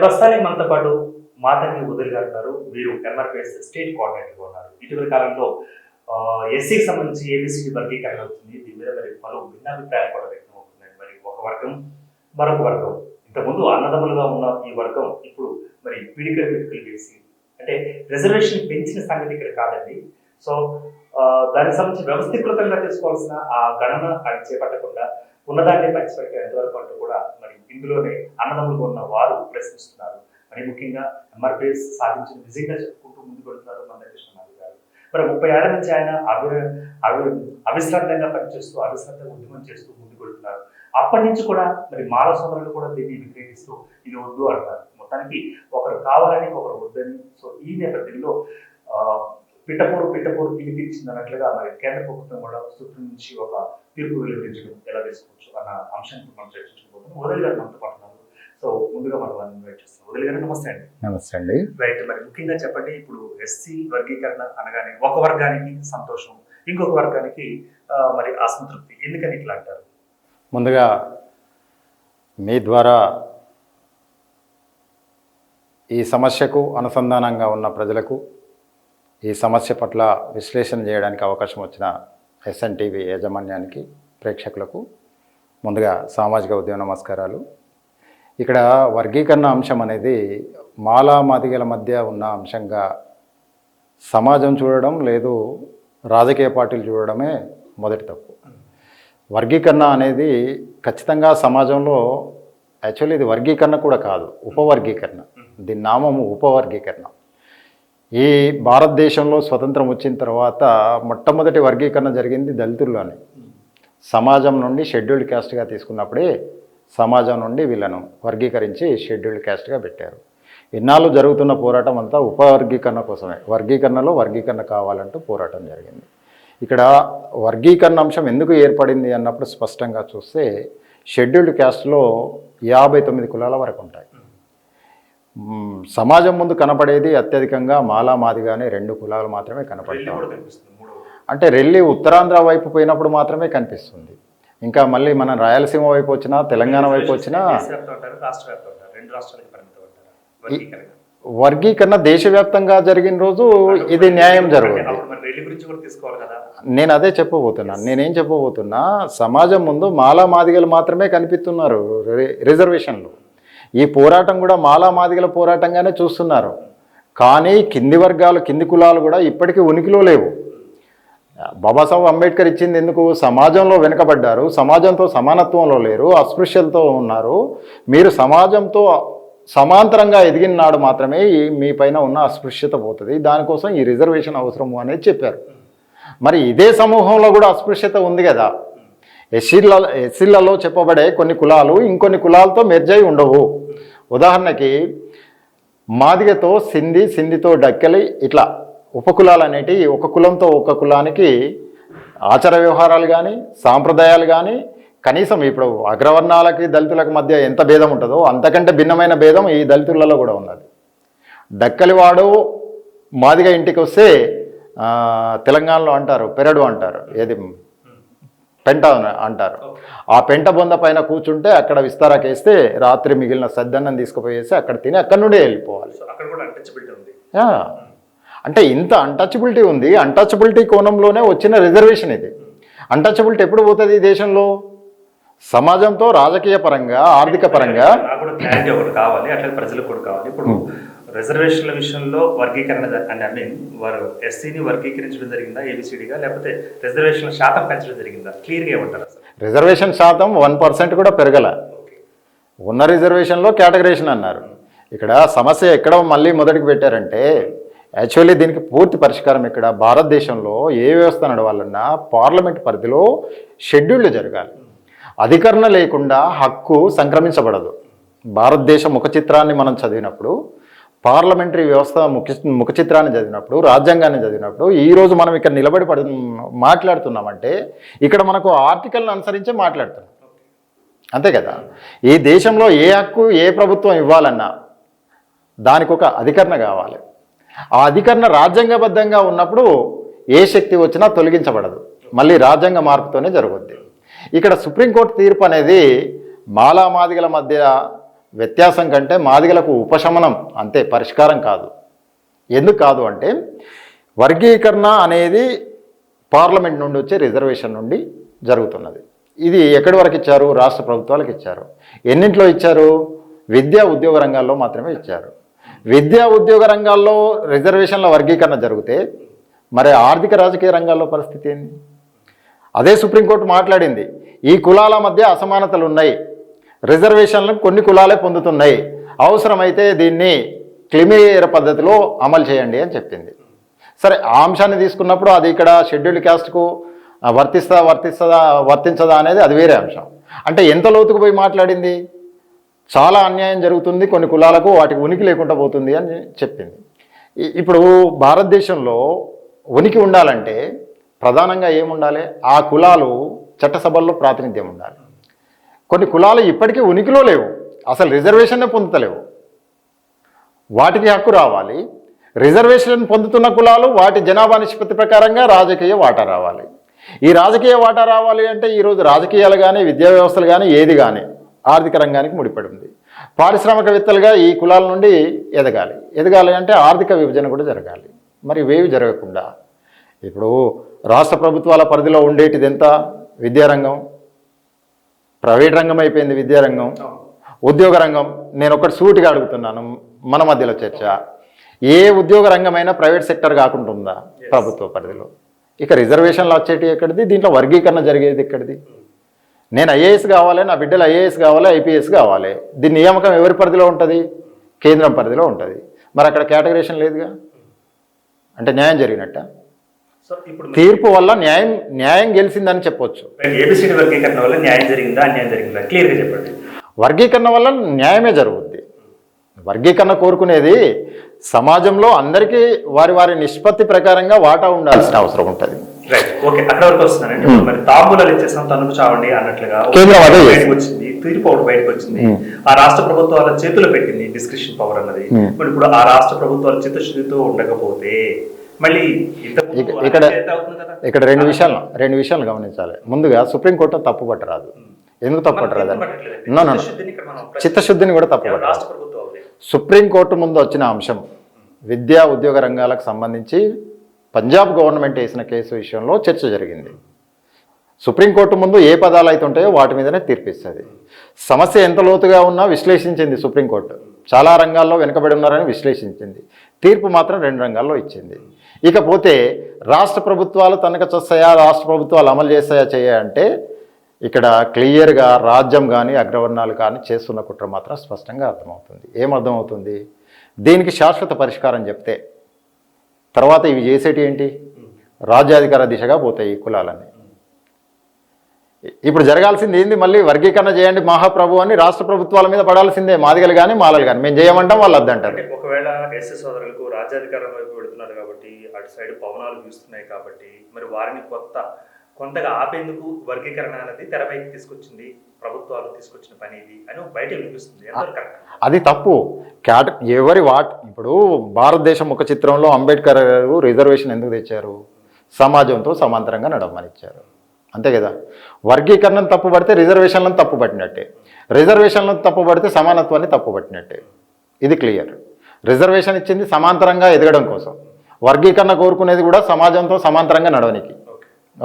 ప్రస్తుతానికి మనతో పాటు మాతంగి వదిలి గారు ఉన్నారు. వీరు ఎంఆర్పిఎస్ స్టేట్ కోఆర్డినేటర్గా ఉన్నారు. ఇటీవల కాలంలో ఎస్సీకి సంబంధించి ఏబిసిడి వర్గీకరణ అవుతుంది. దీని మీద మరి పలు భిన్నాభిప్రాయాలు కూడా వ్యక్తం అవుతున్నాయి. మరి ఒక వర్గం మరొక వర్గం, ఇంతకుముందు అన్నదమ్ములుగా ఉన్న ఈ వర్గం ఇప్పుడు మరి పిడికలు పిడికలు వేసి అంటే రిజర్వేషన్ పెంచిన సంగతి ఇక్కడ కాదండి. సో దానికి సంబంధించి వ్యవస్థీకృతంగా తీసుకోవాల్సిన ఆ గణన అది చేపట్టకుండా ఉన్నదాన్ని పంచిపెట్టే ఎంతవరకు అంటూ కూడా మరి ఇందులోనే అన్నదమ్ములుగా ఉన్న వారు ప్రశ్నిస్తున్నారు. మరి ముఖ్యంగా ఎంఆర్పిఎస్ సాధించిన నిజంగా చెప్పుకుంటూ ముందుకు వెళ్తున్నారు మందకృష్ణనాథ్ గారు. మరి 30 ఏళ్ల నుంచి ఆయన అవిశ్రాంతంగా పనిచేస్తూ అవిశ్రాంతంగా ఉద్యమం చేస్తూ ముందుకు వెళ్తున్నారు. అప్పటి నుంచి కూడా మరి మానవ సోదరులు కూడా దీన్ని విక్రయిస్తూ ఇది వద్దు అంటారు. మొత్తానికి ఒకరు కావాలని ఒకరు వద్దని. సో ఈ నేపథ్యంలో పిట్టపూరు పిలిపించింది అన్నట్లుగా మరి కేంద్ర ప్రభుత్వం కూడా సుప్రీం నుంచి ఒక తీర్పు వెలువరించడం ఎలా తీసుకోవచ్చు అన్న అంశాన్ని మనం చర్చించుకోబోతున్నాం. వదిలి గారు మనతో పాటు. సో ముందుగా మనం ఇన్వైట్ చేస్తాం. వదిలి గారు నమస్తే అండి. నమస్తే అండి. రైట్, మరి ముఖ్యంగా చెప్పండి, ఇప్పుడు ఎస్సీ వర్గీకరణ అనగానే ఒక వర్గానికి సంతోషం, ఇంకొక వర్గానికి మరి అసంతృప్తి, ఎందుకని ఇట్లా అంటారు? ముందుగా మీ ద్వారా ఈ సమస్యకు అనుసంధానంగా ఉన్న ప్రజలకు, ఈ సమస్య పట్ల విశ్లేషణ చేయడానికి అవకాశం వచ్చిన ఎస్ఎన్టీవీ యాజమాన్యానికి, ప్రేక్షకులకు ముందుగా సామాజిక ఉద్యమ నమస్కారాలు. ఇక్కడ వర్గీకరణ అంశం అనేది మాలా మాదిగల మధ్య ఉన్న అంశంగా సమాజం చూడడం లేదు, రాజకీయ పార్టీలు చూడడమే మొదటి తప్పు. వర్గీకరణ అనేది ఖచ్చితంగా సమాజంలో యాక్చువల్లీ ఇది వర్గీకరణ కూడా కాదు, ఉపవర్గీకరణ. దీని నామము ఉపవర్గీకరణ. ఈ భారతదేశంలో స్వతంత్రం వచ్చిన తర్వాత మొట్టమొదటి వర్గీకరణ జరిగింది దళితుల్లోనే. సమాజం నుండి షెడ్యూల్డ్ క్యాస్ట్గా తీసుకున్నప్పుడే సమాజం నుండి వీళ్ళను వర్గీకరించి షెడ్యూల్డ్ క్యాస్ట్గా పెట్టారు. ఇన్నాళ్ళు జరుగుతున్న పోరాటం అంతా ఉపవర్గీకరణ కోసమే. వర్గీకరణలో వర్గీకరణ కావాలంటూ పోరాటం జరిగింది. ఇక్కడ వర్గీకరణ అంశం ఎందుకు ఏర్పడింది అన్నప్పుడు స్పష్టంగా చూస్తే షెడ్యూల్డ్ క్యాస్ట్లో 59 కులాల వరకు ఉంటాయి. సమాజం ముందు కనపడేది అత్యధికంగా మాలా మాదిగానే 2 కులాలు మాత్రమే కనపడతాయి. అంటే రెల్లి ఉత్తరాంధ్ర వైపు పోయినప్పుడు మాత్రమే కనిపిస్తుంది. ఇంకా మళ్ళీ మనం రాయలసీమ వైపు వచ్చినా, తెలంగాణ వైపు వచ్చినా వర్గీకరణ దేశవ్యాప్తంగా జరిగిన రోజు ఇది న్యాయం జరుగుతుంది. నేను అదే చెప్పబోతున్నాను. నేనేం చెప్పబోతున్నా, సమాజం ముందు మాలా మాదిగలు మాత్రమే కనిపిస్తున్నారు రిజర్వేషన్లు. ఈ పోరాటం కూడా మాలా మాదిగల పోరాటంగానే చూస్తున్నారు. కానీ కింది వర్గాలు, కింది కులాలు కూడా ఇప్పటికీ ఉనికిలో లేవు. బాబాసాహెబ్ అంబేద్కర్ ఇచ్చింది ఎందుకు? సమాజంలో వెనుకబడ్డారు, సమాజంతో సమానత్వంలో లేరు, అస్పృశ్యతతో ఉన్నారు. మీరు సమాజంతో సమాంతరంగా ఎదిగిన నాడు మాత్రమే మీ పైన ఉన్న అస్పృశ్యత పోతుంది. దానికోసం ఈ రిజర్వేషన్ అవసరము అనేది చెప్పారు. మరి ఇదే సమూహంలో కూడా అస్పృశ్యత ఉంది కదా. ఎస్సీలలో చెప్పబడే కొన్ని కులాలు ఇంకొన్ని కులాలతో మెర్జ్ అయి ఉండవు. ఉదాహరణకి మాదిగతో సింధి, సింధితో డక్కలి, ఇట్లా ఉపకులాలు అనేటివి ఒక కులంతో ఒక కులానికి ఆచార వ్యవహారాలు కానీ, సాంప్రదాయాలు కానీ, కనీసం ఇప్పుడు అగ్రవర్ణాలకి దళితులకు మధ్య ఎంత భేదం ఉంటుందో అంతకంటే భిన్నమైన భేదం ఈ దళితులలో కూడా ఉన్నది. డక్కలివాడు మాదిగ ఇంటికి వస్తే తెలంగాణలో అంటారు పెరడు అంటారు, ఏది పెంట అంటారు. ఆ పెంట బొంద పైన కూర్చుంటే అక్కడ విస్తారాకేస్తే రాత్రి మిగిలిన సద్దన్నం తీసుకుపోయేసి అక్కడ తిని అక్కడి నుండే వెళ్ళిపోవాలి. అంటే ఇంత అన్టచబిలిటీ ఉంది. అన్టచబిలిటీ కోణంలోనే వచ్చిన రిజర్వేషన్ ఇది. అన్టచబిలిటీ ఎప్పుడు పోతుంది ఈ దేశంలో? సమాజంతో రాజకీయ పరంగా, ఆర్థిక పరంగా కావాలి, అట్లా ప్రజలకు కూడా కావాలి. ఇప్పుడు రిజర్వేషన్ల విషయంలో వర్గీకరణ అంటే వారు ఎస్సీని వర్గీకరించడం జరిగిందా ఏబిసిడిగా, లేకపోతే రిజర్వేషన్ల శాతం పెంచడం జరిగిందా? క్లియర్గా ఏమంటారు? రిజర్వేషన్ శాతం 1% కూడా పెరగల. ఉన్న రిజర్వేషన్లో కేటగరేషన్ అన్నారు. ఇక్కడ సమస్య ఎక్కడ మళ్ళీ మొదటికి పెట్టారంటే, యాక్చువల్లీ దీనికి పూర్తి పరిష్కారం ఇక్కడ భారతదేశంలో ఏ వ్యవస్థ నడవాలన్నా పార్లమెంట్ పరిధిలో షెడ్యూల్డ్ జరగాలి. అధికరణ లేకుండా హక్కు సంక్రమించబడదు. భారతదేశ ముఖ చిత్రాన్ని మనం చదివినప్పుడు, పార్లమెంటరీ వ్యవస్థ ముఖ చిత్రాన్ని చదివినప్పుడు, రాజ్యాంగాన్ని చదివినప్పుడు, ఈరోజు మనం ఇక్కడ నిలబడి మాట్లాడుతున్నామంటే ఇక్కడ మనకు ఆర్టికల్ని అనుసరించే మాట్లాడుతున్నాం, అంతే కదా. ఈ దేశంలో ఏ హక్కు ఏ ప్రభుత్వం ఇవ్వాలన్నా దానికి ఒక అధికరణ కావాలి. ఆ అధికరణ రాజ్యాంగబద్ధంగా ఉన్నప్పుడు ఏ శక్తి వచ్చినా తొలగించబడదు, మళ్ళీ రాజ్యాంగ మార్పుతోనే జరుగుద్ది. ఇక్కడ సుప్రీంకోర్టు తీర్పు అనేది మాలా మాదిగల మధ్య వ్యత్యాసం కంటే మాదిగలకు ఉపశమనం అంతే, పరిష్కారం కాదు. ఎందుకు కాదు అంటే వర్గీకరణ అనేది పార్లమెంట్ నుండి వచ్చే రిజర్వేషన్ నుండి జరుగుతున్నది. ఇది ఎక్కడి వరకు ఇచ్చారు? రాష్ట్ర ప్రభుత్వాలకు ఇచ్చారు. ఎన్నింటిలో ఇచ్చారు? విద్యా ఉద్యోగ రంగాల్లో మాత్రమే ఇచ్చారు. విద్యా ఉద్యోగ రంగాల్లో రిజర్వేషన్ల వర్గీకరణ జరిగితే మరి ఆర్థిక రాజకీయ రంగాల్లో పరిస్థితి ఏంది? అదే సుప్రీంకోర్టు మాట్లాడింది, ఈ కులాల మధ్య అసమానతలు ఉన్నాయి, రిజర్వేషన్లను కొన్ని కులాలే పొందుతున్నాయి, అవసరమైతే దీన్ని క్లిమేర్ పద్ధతిలో అమలు చేయండి అని చెప్పింది. సరే, ఆ అంశాన్ని తీసుకున్నప్పుడు అది ఇక్కడ షెడ్యూల్డ్ క్యాస్ట్కు వర్తించదా అనేది అది వేరే అంశం. అంటే ఎంత లోతుకు పోయి మాట్లాడింది? చాలా అన్యాయం జరుగుతుంది కొన్ని కులాలకు, వాటికి ఉనికి లేకుండా పోతుంది అని చెప్పింది. ఇప్పుడు భారతదేశంలో ఉనికి ఉండాలంటే ప్రధానంగా ఏముండాలి? ఆ కులాలు చట్టసభల్లో ప్రాతినిధ్యం ఉండాలి. కొన్ని కులాలు ఇప్పటికీ ఉనికిలో లేవు, అసలు రిజర్వేషన్నే పొందుతలేవు. వాటికి హక్కు రావాలి. రిజర్వేషన్ పొందుతున్న కులాలు వాటి జనాభా నిష్పత్తి ప్రకారంగా రాజకీయ వాటా రావాలి. ఈ రాజకీయ వాటా రావాలి అంటే ఈరోజు రాజకీయాలు కానీ విద్యా వ్యవస్థలు కానీ ఏది కానీ ఆర్థిక రంగానికి ముడిపడి ఉంది. పారిశ్రామికవేత్తలుగా ఈ కులాల నుండి ఎదగాలి అంటే ఆర్థిక విభజన కూడా జరగాలి. మరి ఇవేవి జరగకుండా ఇప్పుడు రాష్ట్ర ప్రభుత్వాల పరిధిలో ఉండేటిది ఎంత? విద్యారంగం, ప్రైవేట్ రంగం అయిపోయింది విద్యారంగం. ఉద్యోగ రంగం, నేను ఒకటి సూటిగా అడుగుతున్నాను, మన మధ్యలో చర్చ, ఏ ఉద్యోగ రంగమైనా ప్రైవేట్ సెక్టర్ కాకుండా ఉందా ప్రభుత్వ పరిధిలో? ఇక రిజర్వేషన్లు వచ్చేటి ఎక్కడిది? దీంట్లో వర్గీకరణ జరిగేది ఎక్కడిది? నేను ఐఏఎస్ కావాలి, నా బిడ్డలు ఐఏఎస్ కావాలి, ఐపీఎస్ కావాలి, దీని నియామకం ఎవరి పరిధిలో ఉంటుంది? కేంద్రం పరిధిలో ఉంటుంది. మరి అక్కడ కేటగరేషన్ లేదుగా, అంటే న్యాయం జరిగినట్ట? తీర్పు వల్ల న్యాయం గెలిచిందని చెప్పొచ్చు. ఏబిసిడి వర్గీకరణ వల్ల న్యాయం జరిగిందా అన్యాయం జరిగిందా క్లియర్గా చెప్పండి. వర్గీకరణ వల్ల న్యాయమే జరుగుద్ది. వర్గీకరణ కోరుకునేది సమాజంలో అందరికీ వారి వారి నిష్పత్తి ప్రకారంగా వాటా ఉండాల్సిన అవసరం ఉంటుంది. రైట్, ఓకే, అక్కడ వరకు వస్తున్నానండి. మరి తాంబూలాలు ఇచ్చేసాం తనుకు చావండి అన్నట్లుగా కేంద్రం అదే బయటకు వచ్చింది, తీర్పు ఒకటి బయటకు వచ్చింది. ఆ రాష్ట్ర ప్రభుత్వాల చేతులు పెట్టింది డిస్క్రిప్షన్ పవర్ అన్నది. మరి ఇప్పుడు ఆ రాష్ట్ర ప్రభుత్వాల చిత్తశుద్ధితో ఉండకపోతే మళ్ళీ ఇక్కడ రెండు విషయాలు గమనించాలి. ముందుగా సుప్రీంకోర్టు తప్పు పట్టరాదు. ఎందుకు తప్పు పట్టరాదు? చిత్తశుద్ధిని కూడా తప్పు పట్టరాదు. సుప్రీంకోర్టు ముందు వచ్చిన అంశం విద్యా ఉద్యోగ రంగాలకు సంబంధించి పంజాబ్ గవర్నమెంట్ వేసిన కేసు విషయంలో చర్చ జరిగింది. సుప్రీంకోర్టు ముందు ఏ పదాలు అయితే ఉంటాయో వాటి మీదనే తీర్పిస్తుంది. సమస్య ఎంత లోతుగా ఉన్నా విశ్లేషించింది సుప్రీంకోర్టు. చాలా రంగాల్లో వెనుకబడి ఉన్నారని విశ్లేషించింది. తీర్పు మాత్రం 2 రంగాల్లో ఇచ్చింది. ఇకపోతే రాష్ట్ర ప్రభుత్వాలు తనకు చూస్తాయా, రాష్ట్ర ప్రభుత్వాలు అమలు చేస్తాయా అంటే ఇక్కడ క్లియర్గా రాజ్యం కానీ అగ్రవర్ణాలు కానీ చేస్తున్న కుట్ర మాత్రం స్పష్టంగా అర్థమవుతుంది. ఏమర్థమవుతుంది? దీనికి శాశ్వత పరిష్కారం చెప్తే తర్వాత ఇవి చేసేటి ఏంటి? రాజ్యాధికార దిశగా పోతాయి ఈ కులాలన్నీ. ఇప్పుడు జరగాల్సింది ఏంది? మళ్ళీ వర్గీకరణ చేయండి మహాప్రభు అని రాష్ట్ర ప్రభుత్వాల మీద పడాల్సిందే. మాదిగలు కానీ మాలలు కానీ మేము చేయమంటాం, వాళ్ళు వద్దంటారు. ఒకవేళ ఎస్సీ సోదరులకు రాజ్యాధికారం వైపు పెడుతున్నారు కాబట్టి, అటు సైడ్ పవనాలు వీస్తున్నాయి కాబట్టి, మరి వారిని కొంతగా ఆపేందుకు వర్గీకరణ అనేది తెరపైకి తీసుకొచ్చింది ప్రభుత్వాలు తీసుకొచ్చిన పని ఇది అని బయట వినిపిస్తుంది. అది తప్పు. ఇప్పుడు భారతదేశం ఒక చిత్రంలో అంబేద్కర్ గారు రిజర్వేషన్ ఎందుకు తెచ్చారు? సమాజంతో సమాంతరంగా నడవమని ఇచ్చారు, అంతే కదా. వర్గీకరణను తప్పుపడితే రిజర్వేషన్లను తప్పుపట్టినట్టే, రిజర్వేషన్లను తప్పుపడితే సమానత్వాన్ని తప్పుపట్టినట్టే. ఇది క్లియర్. రిజర్వేషన్ ఇచ్చింది సమాంతరంగా ఎదగడం కోసం, వర్గీకరణ కోరుకునేది కూడా సమాజంతో సమాంతరంగా నడవనికి.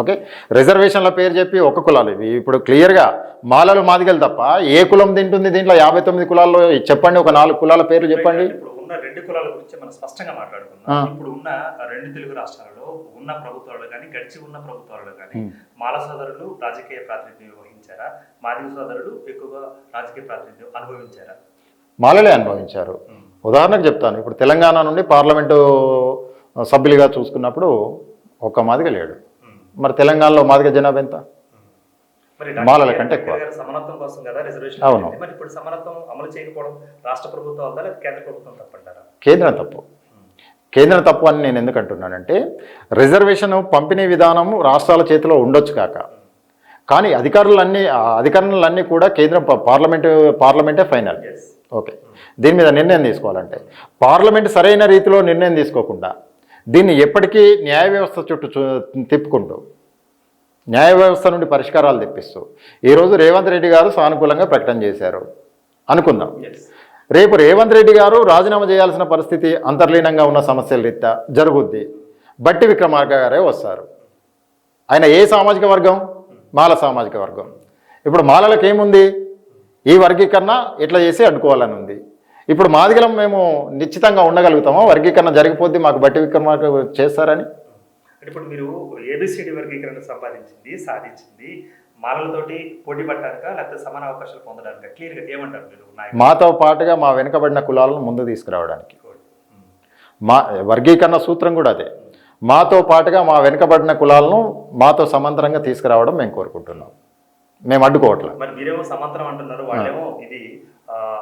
ఓకే, రిజర్వేషన్ల పేరు చెప్పి ఒక కులాలు ఇవి ఇప్పుడు క్లియర్గా మాలలు మాదిగలు తప్ప ఏ కులం తింటుంది దీంట్లో? 59 కులాల్లో చెప్పండి, ఒక 4 కులాల పేర్లు చెప్పండి. ఇప్పుడు ఉన్న 2 కులాల గురించి మనం స్పష్టంగా మాట్లాడుకున్నాం. ఇప్పుడు ఉన్న 2 తెలుగు రాష్ట్రాలలో ఉన్న ప్రభుత్వాలు కానీ గడిచి ఉన్న ప్రభుత్వాలలో కానీ మాల సోదరులు రాజకీయ ప్రాతినిధ్యం వహించారా? మాదిగ సోదరులు ఎక్కువగా రాజకీయ ప్రాతినిధ్యం అనుభవించారా? మాలలే అనుభవించారు. ఉదాహరణకు చెప్తాను, ఇప్పుడు తెలంగాణ నుండి పార్లమెంటు సభ్యులుగా చూసుకున్నప్పుడు ఒక్క మాదిగ లేడు. మరి తెలంగాణలో మాదిగ జనాభా ఎంత? మాలల కంటే ఎక్కువ. సమానత్వం కోసం కదా రిజర్వేషన్. అవును. మరి ఇప్పుడు సమానత్వం అమలు చేయకపోవడం రాష్ట్ర ప్రభుత్వం వద్దా లేదా కేంద్ర ప్రభుత్వం తప్పంటారా? కేంద్రం తప్పు అని నేను ఎందుకు అంటున్నానంటే, రిజర్వేషన్ పంపిణీ విధానము రాష్ట్రాల చేతిలో ఉండొచ్చు కానీ అధికారులన్నీ కూడా కేంద్రం పార్లమెంటే ఫైనల్. ఓకే, దీని మీద నిర్ణయం తీసుకోవాలంటే పార్లమెంట్ సరైన రీతిలో నిర్ణయం తీసుకోకుండా దీన్ని ఎప్పటికీ న్యాయ వ్యవస్థ చుట్టూ తిప్పుకుంటూ న్యాయ వ్యవస్థ నుండి పరిష్కారాలు తెప్పిస్తూ ఈరోజు రేవంత్ రెడ్డి గారు సానుకూలంగా ప్రకటన చేశారు. అనుకుందాం. Yes. రేపు రేవంత్ రెడ్డి గారు రాజీనామా చేయాల్సిన పరిస్థితి అంతర్లీనంగా ఉన్న సమస్యల రీత్యా జరుగుద్ది. బట్టి విక్రమార్క గారే వస్తారు. ఆయన ఏ సామాజిక వర్గం? మాల సామాజిక వర్గం. ఇప్పుడు మాలలకు ఏముంది? ఈ వర్గీకరణ ఇట్లా చేసి అడ్డుకోవాలని ఉంది. ఇప్పుడు మాదిగలం మేము నిశ్చితంగా ఉండగలుగుతామో వర్గీకరణ జరిగిపోద్ది మాకు బట్టి విక్రమార్క చేస్తారని? అంటే ఇప్పుడు మీరు ఏబిసిడి వర్గీకరణ సాధించింది మాలలతోటి పోటీ పడటానిక లేకపోతే సమాన అవకాశాలు పొందడానిక? క్లియర్గా ఏమంటారు మీరు? మాతో పాటుగా మా వెనుకబడిన కులాలను ముందు తీసుకురావడానికి. మా వర్గీకరణ సూత్రం కూడా అదే. మాతో పాటుగా మా వెనుకబడిన కులాలను మాతో సమాంతరంగా తీసుకురావడం మేము కోరుకుంటున్నాం. మేము అడ్డుకోవట్లేదు. మరి మీరేమో సమాంతరం అంటున్నారు, వాళ్ళేమో ఇది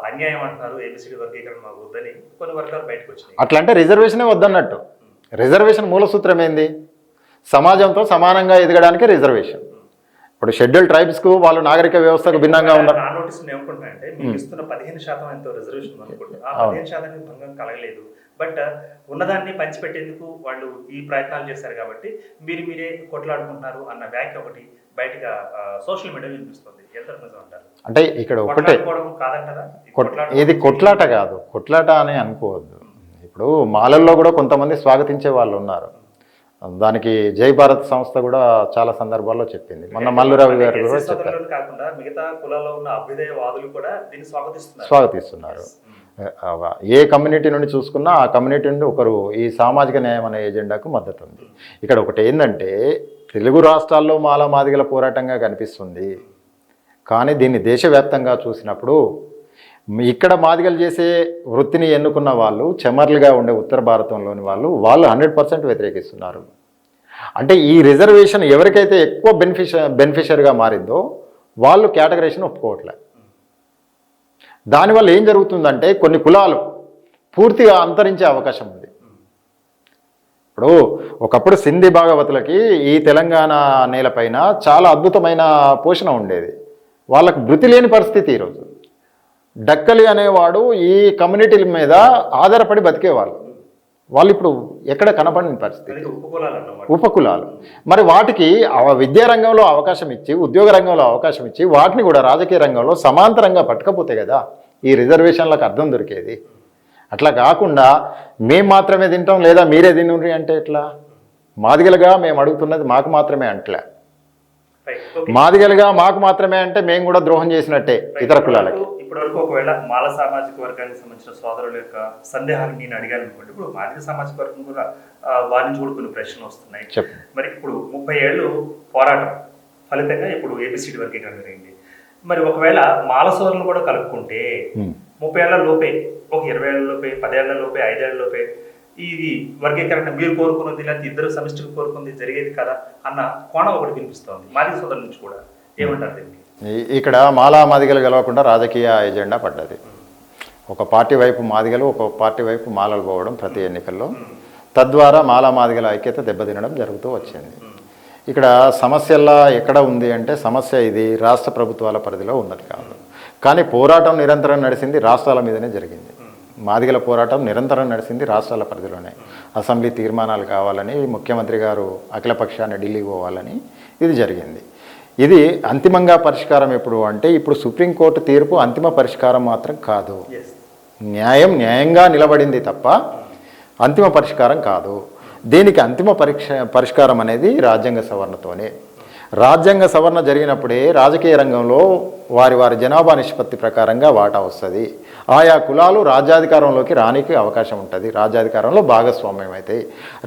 అన్యాయం అంటున్నారు. ఏబిసిడి వర్గీకరణ మాకు వద్దని కొన్ని వర్గాలు బయటకు వచ్చినాయి. అట్లా అంటే రిజర్వేషనే వద్దన్నట్టు. రిజర్వేషన్ మూల సూత్రం ఏంది? సమాజంతో సమానంగా ఎదగడానికి రిజర్వేషన్. ఇప్పుడు షెడ్యూల్ ట్రైబ్స్కు వాళ్ళు నాగరిక వ్యవస్థకు భిన్నంగా ఉన్నారు. నా నోటీస్ ఏమనుకుంటున్నానంటే మీకు ఇస్తున్న 15% ఎంతో రిజర్వేషన్ అనుకుంటున్నారు. ఆ 15% భంగం కలగలేదు. బట్ ఉన్నదాన్ని పంచిపెట్టేందుకు వాళ్ళు ఈ ప్రయత్నాలు చేశారు కాబట్టి మీరే కొట్లాడుకుంటున్నారు అన్న వ్యాఖ్య ఒకటి బయటగా సోషల్ మీడియా వినిపిస్తుంది. ఎంత నిజం అంటారు? అంటే ఇక్కడ ఒకటే కాదంటారా? ఇది కొట్లాట కాదు, కొట్లాట అని అనుకోవద్దు. ఇప్పుడు మాలల్లో కూడా కొంతమంది స్వాగతించే వాళ్ళు ఉన్నారు. దానికి జై భారత్ సంస్థ కూడా చాలా సందర్భాల్లో చెప్పింది. మొన్న మల్లురావు గారు కూడా చెప్పారు. కాకుండా మిగతా కులాల్లో ఉన్న అభ్యుదయవాదులు కూడా దీన్ని స్వాగతిస్తున్నారు. ఏ కమ్యూనిటీ నుండి చూసుకున్నా ఆ కమ్యూనిటీ నుండి ఒకరు ఈ సామాజిక న్యాయం అనే ఎజెండాకు మద్దతు ఉంది. ఇక్కడ ఒకటి ఏంటంటే తెలుగు రాష్ట్రాల్లో మాల మాదిగల పోరాటంగా కనిపిస్తుంది. కానీ దీన్ని దేశవ్యాప్తంగా చూసినప్పుడు ఇక్కడ మాదిగలు చేసే వృత్తిని ఎన్నుకున్న వాళ్ళు చెమర్లుగా ఉండే ఉత్తర భారతంలోని వాళ్ళు 100% వ్యతిరేకిస్తున్నారు. అంటే ఈ రిజర్వేషన్ ఎవరికైతే ఎక్కువ బెనిఫిషియరీగా మారిందో వాళ్ళు కేటగరైజేషన్ ఒప్పుకోవట్లే. దానివల్ల ఏం జరుగుతుందంటే కొన్ని కులాలు పూర్తిగా అంతరించే అవకాశం ఉంది. ఇప్పుడు ఒకప్పుడు సింధీ భాగవతులకి ఈ తెలంగాణ నేలపైన చాలా అద్భుతమైన పోషణ ఉండేది. వాళ్ళకు వృత్తి లేని పరిస్థితి ఈరోజు. డక్కలి అనేవాడు ఈ కమ్యూనిటీల మీద ఆధారపడి బతికేవాళ్ళు. వాళ్ళు ఇప్పుడు ఎక్కడ కనపడిన పరిస్థితి. ఉపకులాలు. మరి వాటికి విద్యారంగంలో అవకాశం ఇచ్చి ఉద్యోగ రంగంలో అవకాశం ఇచ్చి వాటిని కూడా రాజకీయ రంగంలో సమాంతరంగా పట్టుకపోతే కదా ఈ రిజర్వేషన్లకు అర్థం దొరికేది. అట్లా కాకుండా మేము మాత్రమే తింటాం లేదా మీరే తినుండ్రి అంటే ఎట్లా? మాదిగలుగా మేము అడుగుతున్నది మాకు మాత్రమే అంటలే. మాదిగలుగా మాకు మాత్రమే అంటే మేము కూడా ద్రోహం చేసినట్టే ఇతర కులాలకి. ఇప్పటివరకు ఒకవేళ మాల సామాజిక వర్గానికి సంబంధించిన సోదరుల యొక్క సందేహాన్ని నేను అడిగాను అనుకోండి. ఇప్పుడు మాదిగ సామాజిక వర్గం కూడా వారి నుంచి కూడా కొన్ని ప్రశ్నలు వస్తున్నాయి. మరి ఇప్పుడు 30 ఏళ్ళు పోరాటం ఫలితంగా ఇప్పుడు ఏబిసిడి వర్గీకరణ జరిగింది. మరి ఒకవేళ మాల సోదరులు కూడా కలుపుకుంటే 30 ఏళ్ల లోపే, ఒక 20 ఏళ్ల లోపే, 10 ఏళ్ల లోపే, 5 ఏళ్ల లోపే ఇది వర్గీకరణ మీరు కోరుకున్నది లేకపోతే ఇద్దరు సమిష్టిగా కోరుకున్నది జరిగేది కదా అన్న కోణం ఒకటి వినిపిస్తోంది మాదిగ సోదరుల నుంచి కూడా. ఏమంటారు దీనికి? ఇక్కడ మాలా మాదిగలు గెలవకుండా రాజకీయ ఎజెండా పడ్డది. ఒక పార్టీ వైపు మాదిగలు, ఒక పార్టీ వైపు మాలలు పోవడం ప్రతి ఎన్నికల్లో, తద్వారా మాలా మాదిగల ఐక్యత దెబ్బతినడం జరుగుతూ వచ్చింది. ఇక్కడ సమస్యల్లా ఎక్కడ ఉంది అంటే సమస్య ఇది రాష్ట్ర ప్రభుత్వాల పరిధిలో ఉన్నది కాదు. కానీ పోరాటం నిరంతరం నడిచింది రాష్ట్రాల మీదనే జరిగింది. మాదిగల పోరాటం నిరంతరం నడిచింది రాష్ట్రాల పరిధిలోనే. అసెంబ్లీ తీర్మానాలు కావాలని ముఖ్యమంత్రి గారు అఖిలపక్షాన్ని ఢిల్లీకి పోవాలని ఇది జరిగింది. ఇది అంతిమంగా పరిష్కారం ఎప్పుడు అంటే ఇప్పుడు సుప్రీంకోర్టు తీర్పు అంతిమ పరిష్కారం మాత్రం కాదు. న్యాయంగా నిలబడింది తప్ప అంతిమ పరిష్కారం కాదు. దీనికి అంతిమ పరిష్కారం అనేది రాజ్యాంగ సవరణతోనే. రాజ్యాంగ సవరణ జరిగినప్పుడే రాజకీయ రంగంలో వారి జనాభా నిష్పత్తి ప్రకారంగా వాటా వస్తుంది. ఆయా కులాలు రాజ్యాధికారంలోకి రానికి అవకాశం ఉంటుంది. రాజ్యాధికారంలో భాగస్వామ్యం అయితే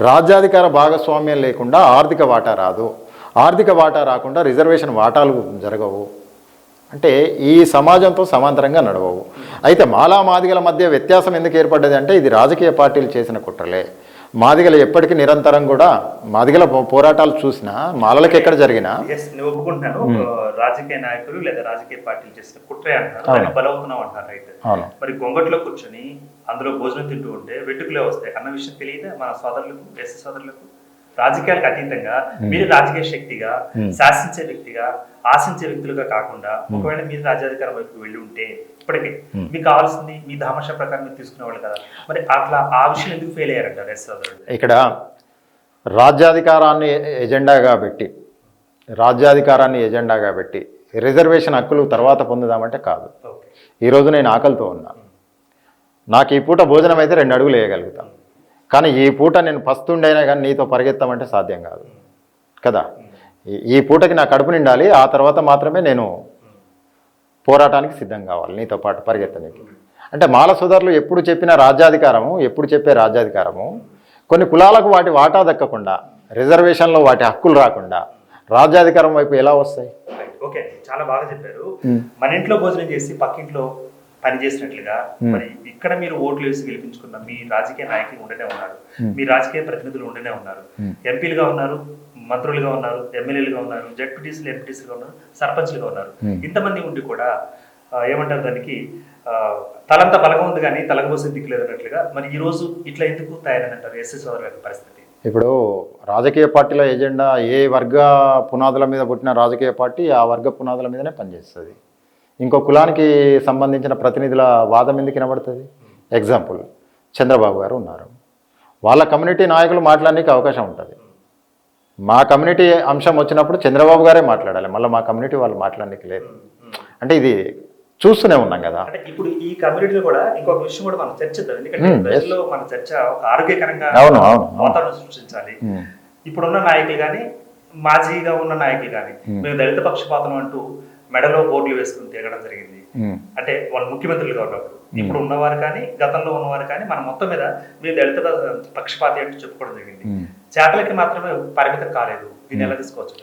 రాజ్యాధికార భాగస్వామ్యం లేకుండా ఆర్థిక వాటా రాదు. ఆర్థిక వాటా రాకుండా రిజర్వేషన్ వాటాలు జరగవు. అంటే ఈ సమాజంతో సమాంతరంగా నడవవు. అయితే మాలా మాదిగల మధ్య వ్యత్యాసం ఎందుకు ఏర్పడ్డది అంటే ఇది రాజకీయ పార్టీలు చేసిన కుట్రలే. మాదిగలు ఎప్పటికీ నిరంతరం కూడా మాదిగల పోరాటాలు చూసినా మాలలకు ఎక్కడ జరిగినా ఒప్పుకుంటున్నాను. రాజకీయ నాయకులు లేదా రాజకీయ పార్టీలు చేసిన కుట్రే అంటారు, బలవుతున్నాం అంటారు. రైట్. మరి గొంగట్లో కూర్చొని అందులో భోజనం తింటూ ఉంటే వెట్టుకులే వస్తాయి అన్న విషయం తెలియదా మన సోదరులకు, ఎస్సీ సోదరులకు? రాజకీయాలకు అతీతంగా మీరు రాజకీయ శక్తిగా శాసించే వ్యక్తిగా ఆశించే వ్యక్తులుగా కాకుండా ఒకవేళ మీరు రాజ్యాధికారం వైపు వెళ్ళి ఉంటే ఇప్పటికే మీకు కావాల్సింది మీ దామర్శ ప్రకారం మీరు తీసుకునేవాళ్ళు కదా. మరి అట్లా ఆ విషయం ఎందుకు ఫెయిల్ అయ్యారంటారు ఎస్ సోదరులు? ఇక్కడ రాజ్యాధికారాన్ని ఎజెండాగా పెట్టి రిజర్వేషన్ హక్కులు తర్వాత పొందుదామంటే కాదు. ఈరోజు నేను ఆకలితో ఉన్నా, నాకు ఈ పూట భోజనం అయితే 2 అడుగులు వేయగలుగుతాను, కానీ ఈ పూట నేను పస్తుండైనా కానీ నీతో పరిగెత్తామంటే సాధ్యం కాదు కదా. ఈ పూటకి నా కడుపు నిండాలి, ఆ తర్వాత మాత్రమే నేను పోరాటానికి సిద్ధం కావాలి నీతో పాటు పరిగెత్తడానికి. అంటే మాల సోదరులు ఎప్పుడు చెప్పిన రాజ్యాధికారము, ఎప్పుడు చెప్పే రాజ్యాధికారము కొన్ని కులాలకు వాటి వాటా దక్కకుండా, రిజర్వేషన్లో వాటి హక్కులు రాకుండా రాజ్యాధికారం వైపు ఎలా వస్తాయి? ఓకే, చాలా బాగా చెప్పారు. మన ఇంట్లో భోజనం చేసి పక్కింట్లో పని చేసినట్లుగా మరి ఇక్కడ మీరు ఓట్లు వేసి గెలిపించుకున్న మీ రాజకీయ నాయకులు ఉండనే ఉన్నారు, మీ రాజకీయ ప్రతినిధులు ఉండనే ఉన్నారు, ఎంపీలుగా ఉన్నారు, మంత్రులుగా ఉన్నారు, ఎమ్మెల్యేలుగా ఉన్నారు, జడ్పీటీసీలు, ఎంపీటీసీలుగా ఉన్నారు, సర్పంచ్లుగా ఉన్నారు. ఇంతమంది ఉండి కూడా ఏమంటారు దానికి తలంత బలగం ఉంది కానీ తలగబోసే దిక్కు లేదన్నట్లుగా మరి ఈ రోజు ఇట్లా ఎందుకు తయారైందంటారు ఎస్సీ సోదరుల యొక్క పరిస్థితి? ఇప్పుడు రాజకీయ పార్టీల ఎజెండా ఏ వర్గ పునాదుల మీద పుట్టిన రాజకీయ పార్టీ ఆ వర్గ పునాదుల మీదనే పనిచేస్తుంది. ఇంకో కులానికి సంబంధించిన ప్రతినిధుల వాదం ఎందుకు వినబడుతుంది? ఎగ్జాంపుల్ చంద్రబాబు గారు ఉన్నారు, వాళ్ళ కమ్యూనిటీ నాయకులు మాట్లాడడానికి అవకాశం ఉంటుంది. మా కమ్యూనిటీ అంశం వచ్చినప్పుడు చంద్రబాబు గారే మాట్లాడాలి, మళ్ళీ మా కమ్యూనిటీ వాళ్ళు మాట్లాడడానికి లేదు. అంటే ఇది చూస్తూనే ఉన్నాం కదా. అంటే ఇప్పుడు ఈ కమ్యూనిటీలో కూడా ఇంకొక విషయం కూడా మనం చర్చిద్దాం, ఎందుకంటే ప్రజల్లో మన చర్చ ఒక ఆరోగ్యకరంగా వాతావరణం సృష్టించాలి. ఇప్పుడున్న నాయకులు కానీ మాజీగా ఉన్న నాయకులు కానీ మేము దళిత పక్షపాతం అంటూ మెడలో బోర్డులు వేసుకుని తిరగడం జరిగింది. అంటే వాళ్ళు ముఖ్యమంత్రులుగా ఉన్నప్పుడు ఇప్పుడు ఉన్నవారు కానీ గతంలో ఉన్నవారు కానీ మన మొత్తం మీద మీరు దళిత పక్షపాతి అంటూ చెప్పుకోవడం జరిగింది. చేతలకి మాత్రమే పరిమితం కాలేదు, దీన్ని ఎలా తీసుకోవచ్చు?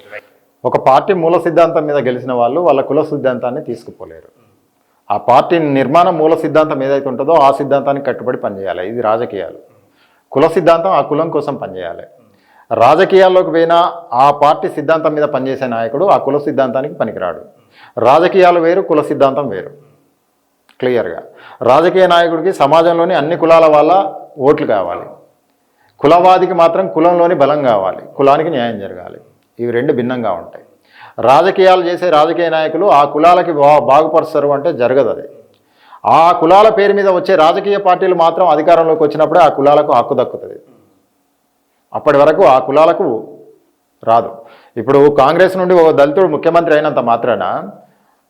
ఒక పార్టీ మూల సిద్ధాంతం మీద గెలిచిన వాళ్ళు వాళ్ళ కుల సిద్ధాంతాన్ని తీసుకుపోలేరు. ఆ పార్టీ నిర్మాణం మూల సిద్ధాంతం ఏదైతే ఉంటుందో ఆ సిద్ధాంతానికి కట్టుబడి పనిచేయాలి. ఇది రాజకీయాలు. కుల సిద్ధాంతం ఆ కులం కోసం పనిచేయాలి. రాజకీయాల్లోకి పోయినా ఆ పార్టీ సిద్ధాంతం మీద పనిచేసే నాయకుడు ఆ కుల సిద్ధాంతానికి పనికిరాడు. రాజకీయాలు వేరు, కుల సిద్ధాంతం వేరు. క్లియర్గా రాజకీయ నాయకుడికి సమాజంలోని అన్ని కులాల వాళ్ళ ఓట్లు కావాలి, కులవాదికి మాత్రం కులంలోని బలం కావాలి, కులానికి న్యాయం జరగాలి. ఇవి 2 భిన్నంగా ఉంటాయి. రాజకీయాలు చేసే రాజకీయ నాయకులు ఆ కులాలకి బాగుపరుస్తారు అంటే జరగదు. అది ఆ కులాల పేరు మీద వచ్చే రాజకీయ పార్టీలు మాత్రం అధికారంలోకి వచ్చినప్పుడే ఆ కులాలకు హక్కు దక్కుతుంది. అప్పటి వరకు ఆ కులాలకు రాదు. ఇప్పుడు కాంగ్రెస్ నుండి ఒక దళితుడు ముఖ్యమంత్రి అయినంత మాత్రాన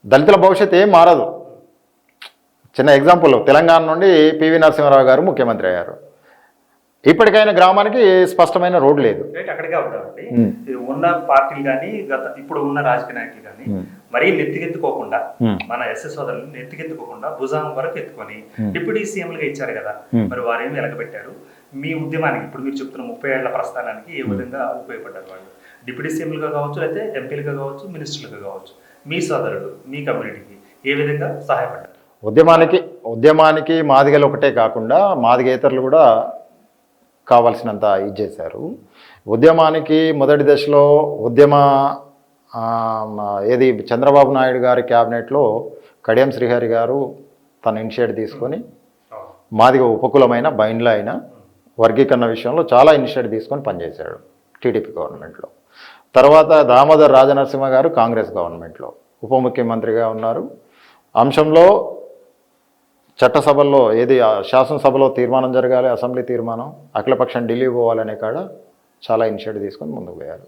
దళితుల భవిష్యత్తు ఏం మారదు. చిన్న ఎగ్జాంపుల్, తెలంగాణ నుండి పివి నరసింహారావు గారు ముఖ్యమంత్రి అయ్యారు. ఇప్పటికైనా గ్రామానికి స్పష్టమైన రోడ్డు లేదు. అక్కడికే అవుతామండి. ఉన్న పార్టీలు కానీ ఇప్పుడు ఉన్న రాజకీయ నాయకులు కానీ మరీ నెత్తికెత్తుకోకుండా మన ఎస్ఎస్ సోదరులు నెత్తికెత్తుకోకుండా భుజం వరకు ఎత్తుకొని డిప్యూటీ సీఎంలుగా ఇచ్చారు కదా, మరి వారేమి వెలగబెట్టారు? మీ ఉద్యమానికి ఇప్పుడు మీరు చెప్తున్న 30 ఏళ్ల ప్రస్థానానికి ఏ విధంగా ఉపయోగపడ్డారు వాళ్ళు? డిప్యూటీ సీఎంలుగా కావచ్చు, లేకపోతే ఎంపీలుగా కావచ్చు, మినిస్టర్లుగా కావచ్చు, మీ సోదరుడు మీ కమ్యూనిటీకి ఏ విధంగా సహాయపడ్డారు? ఉద్యమానికి మాదిగలు ఒకటే కాకుండా మాదిగేతరులు కూడా కావాల్సినంత ఇది చేశారు. ఉద్యమానికి మొదటి దశలో ఏది చంద్రబాబు నాయుడు గారి క్యాబినెట్లో కడియం శ్రీహరి గారు తన ఇనిషియేటివ్ తీసుకొని మాదిగ ఉపకులమైన బైండ్ల అయిన వర్గీకరణ విషయంలో చాలా ఇనిషియేటివ్ తీసుకొని పనిచేశాడు టీడీపీ గవర్నమెంట్లో. తర్వాత దామోదర్ రాజనరసింహ గారు కాంగ్రెస్ గవర్నమెంట్లో ఉప ముఖ్యమంత్రిగా ఉన్నారు. అంశంలో చట్టసభల్లో ఏది శాసనసభలో తీర్మానం జరగాలి, అసెంబ్లీ తీర్మానం, అఖిలపక్షం ఢిల్లీ పోవాలనే కాడ చాలా ఇనిషియేటివ్ తీసుకొని ముందుకు పోయారు.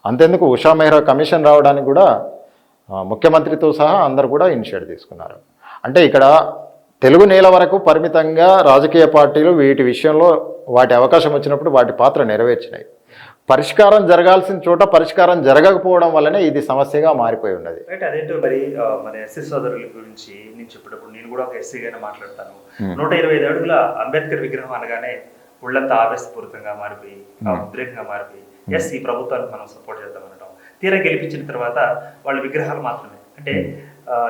అంతేందుకు ఉషా మెహ్రా కమిషన్ రావడానికి కూడా ముఖ్యమంత్రితో సహా అందరు కూడా ఇనిషియేటివ్ తీసుకున్నారు. అంటే ఇక్కడ తెలుగు నేల వరకు పరిమితంగా రాజకీయ పార్టీలు వీటి విషయంలో వాటి అవకాశం వచ్చినప్పుడు వాటి పాత్ర నెరవేర్చినాయి. పరిష్కారం జరగాల్సిన చోట పరిష్కారం జరగకపోవడం వల్లనే ఇది సమస్యగా మారిపోయి ఉన్నది. రైట్, అదేంటో మరి మన ఎస్సీ సోదరుల గురించి నేను చెప్పేటప్పుడు నేను కూడా ఒక ఎస్సీగానే మాట్లాడతాను. 125 అడుగుల అంబేద్కర్ విగ్రహం అనగానే ఒళ్ళంతా ఆవేశపూరితంగా మారిపోయి ఉద్రేకంగా మారిపోయి ఎస్ ఈ ప్రభుత్వానికి మనం సపోర్ట్ చేద్దాం అనడం, తీరా గెలిపించిన తర్వాత వాళ్ళ విగ్రహాలు మాత్రమే అంటే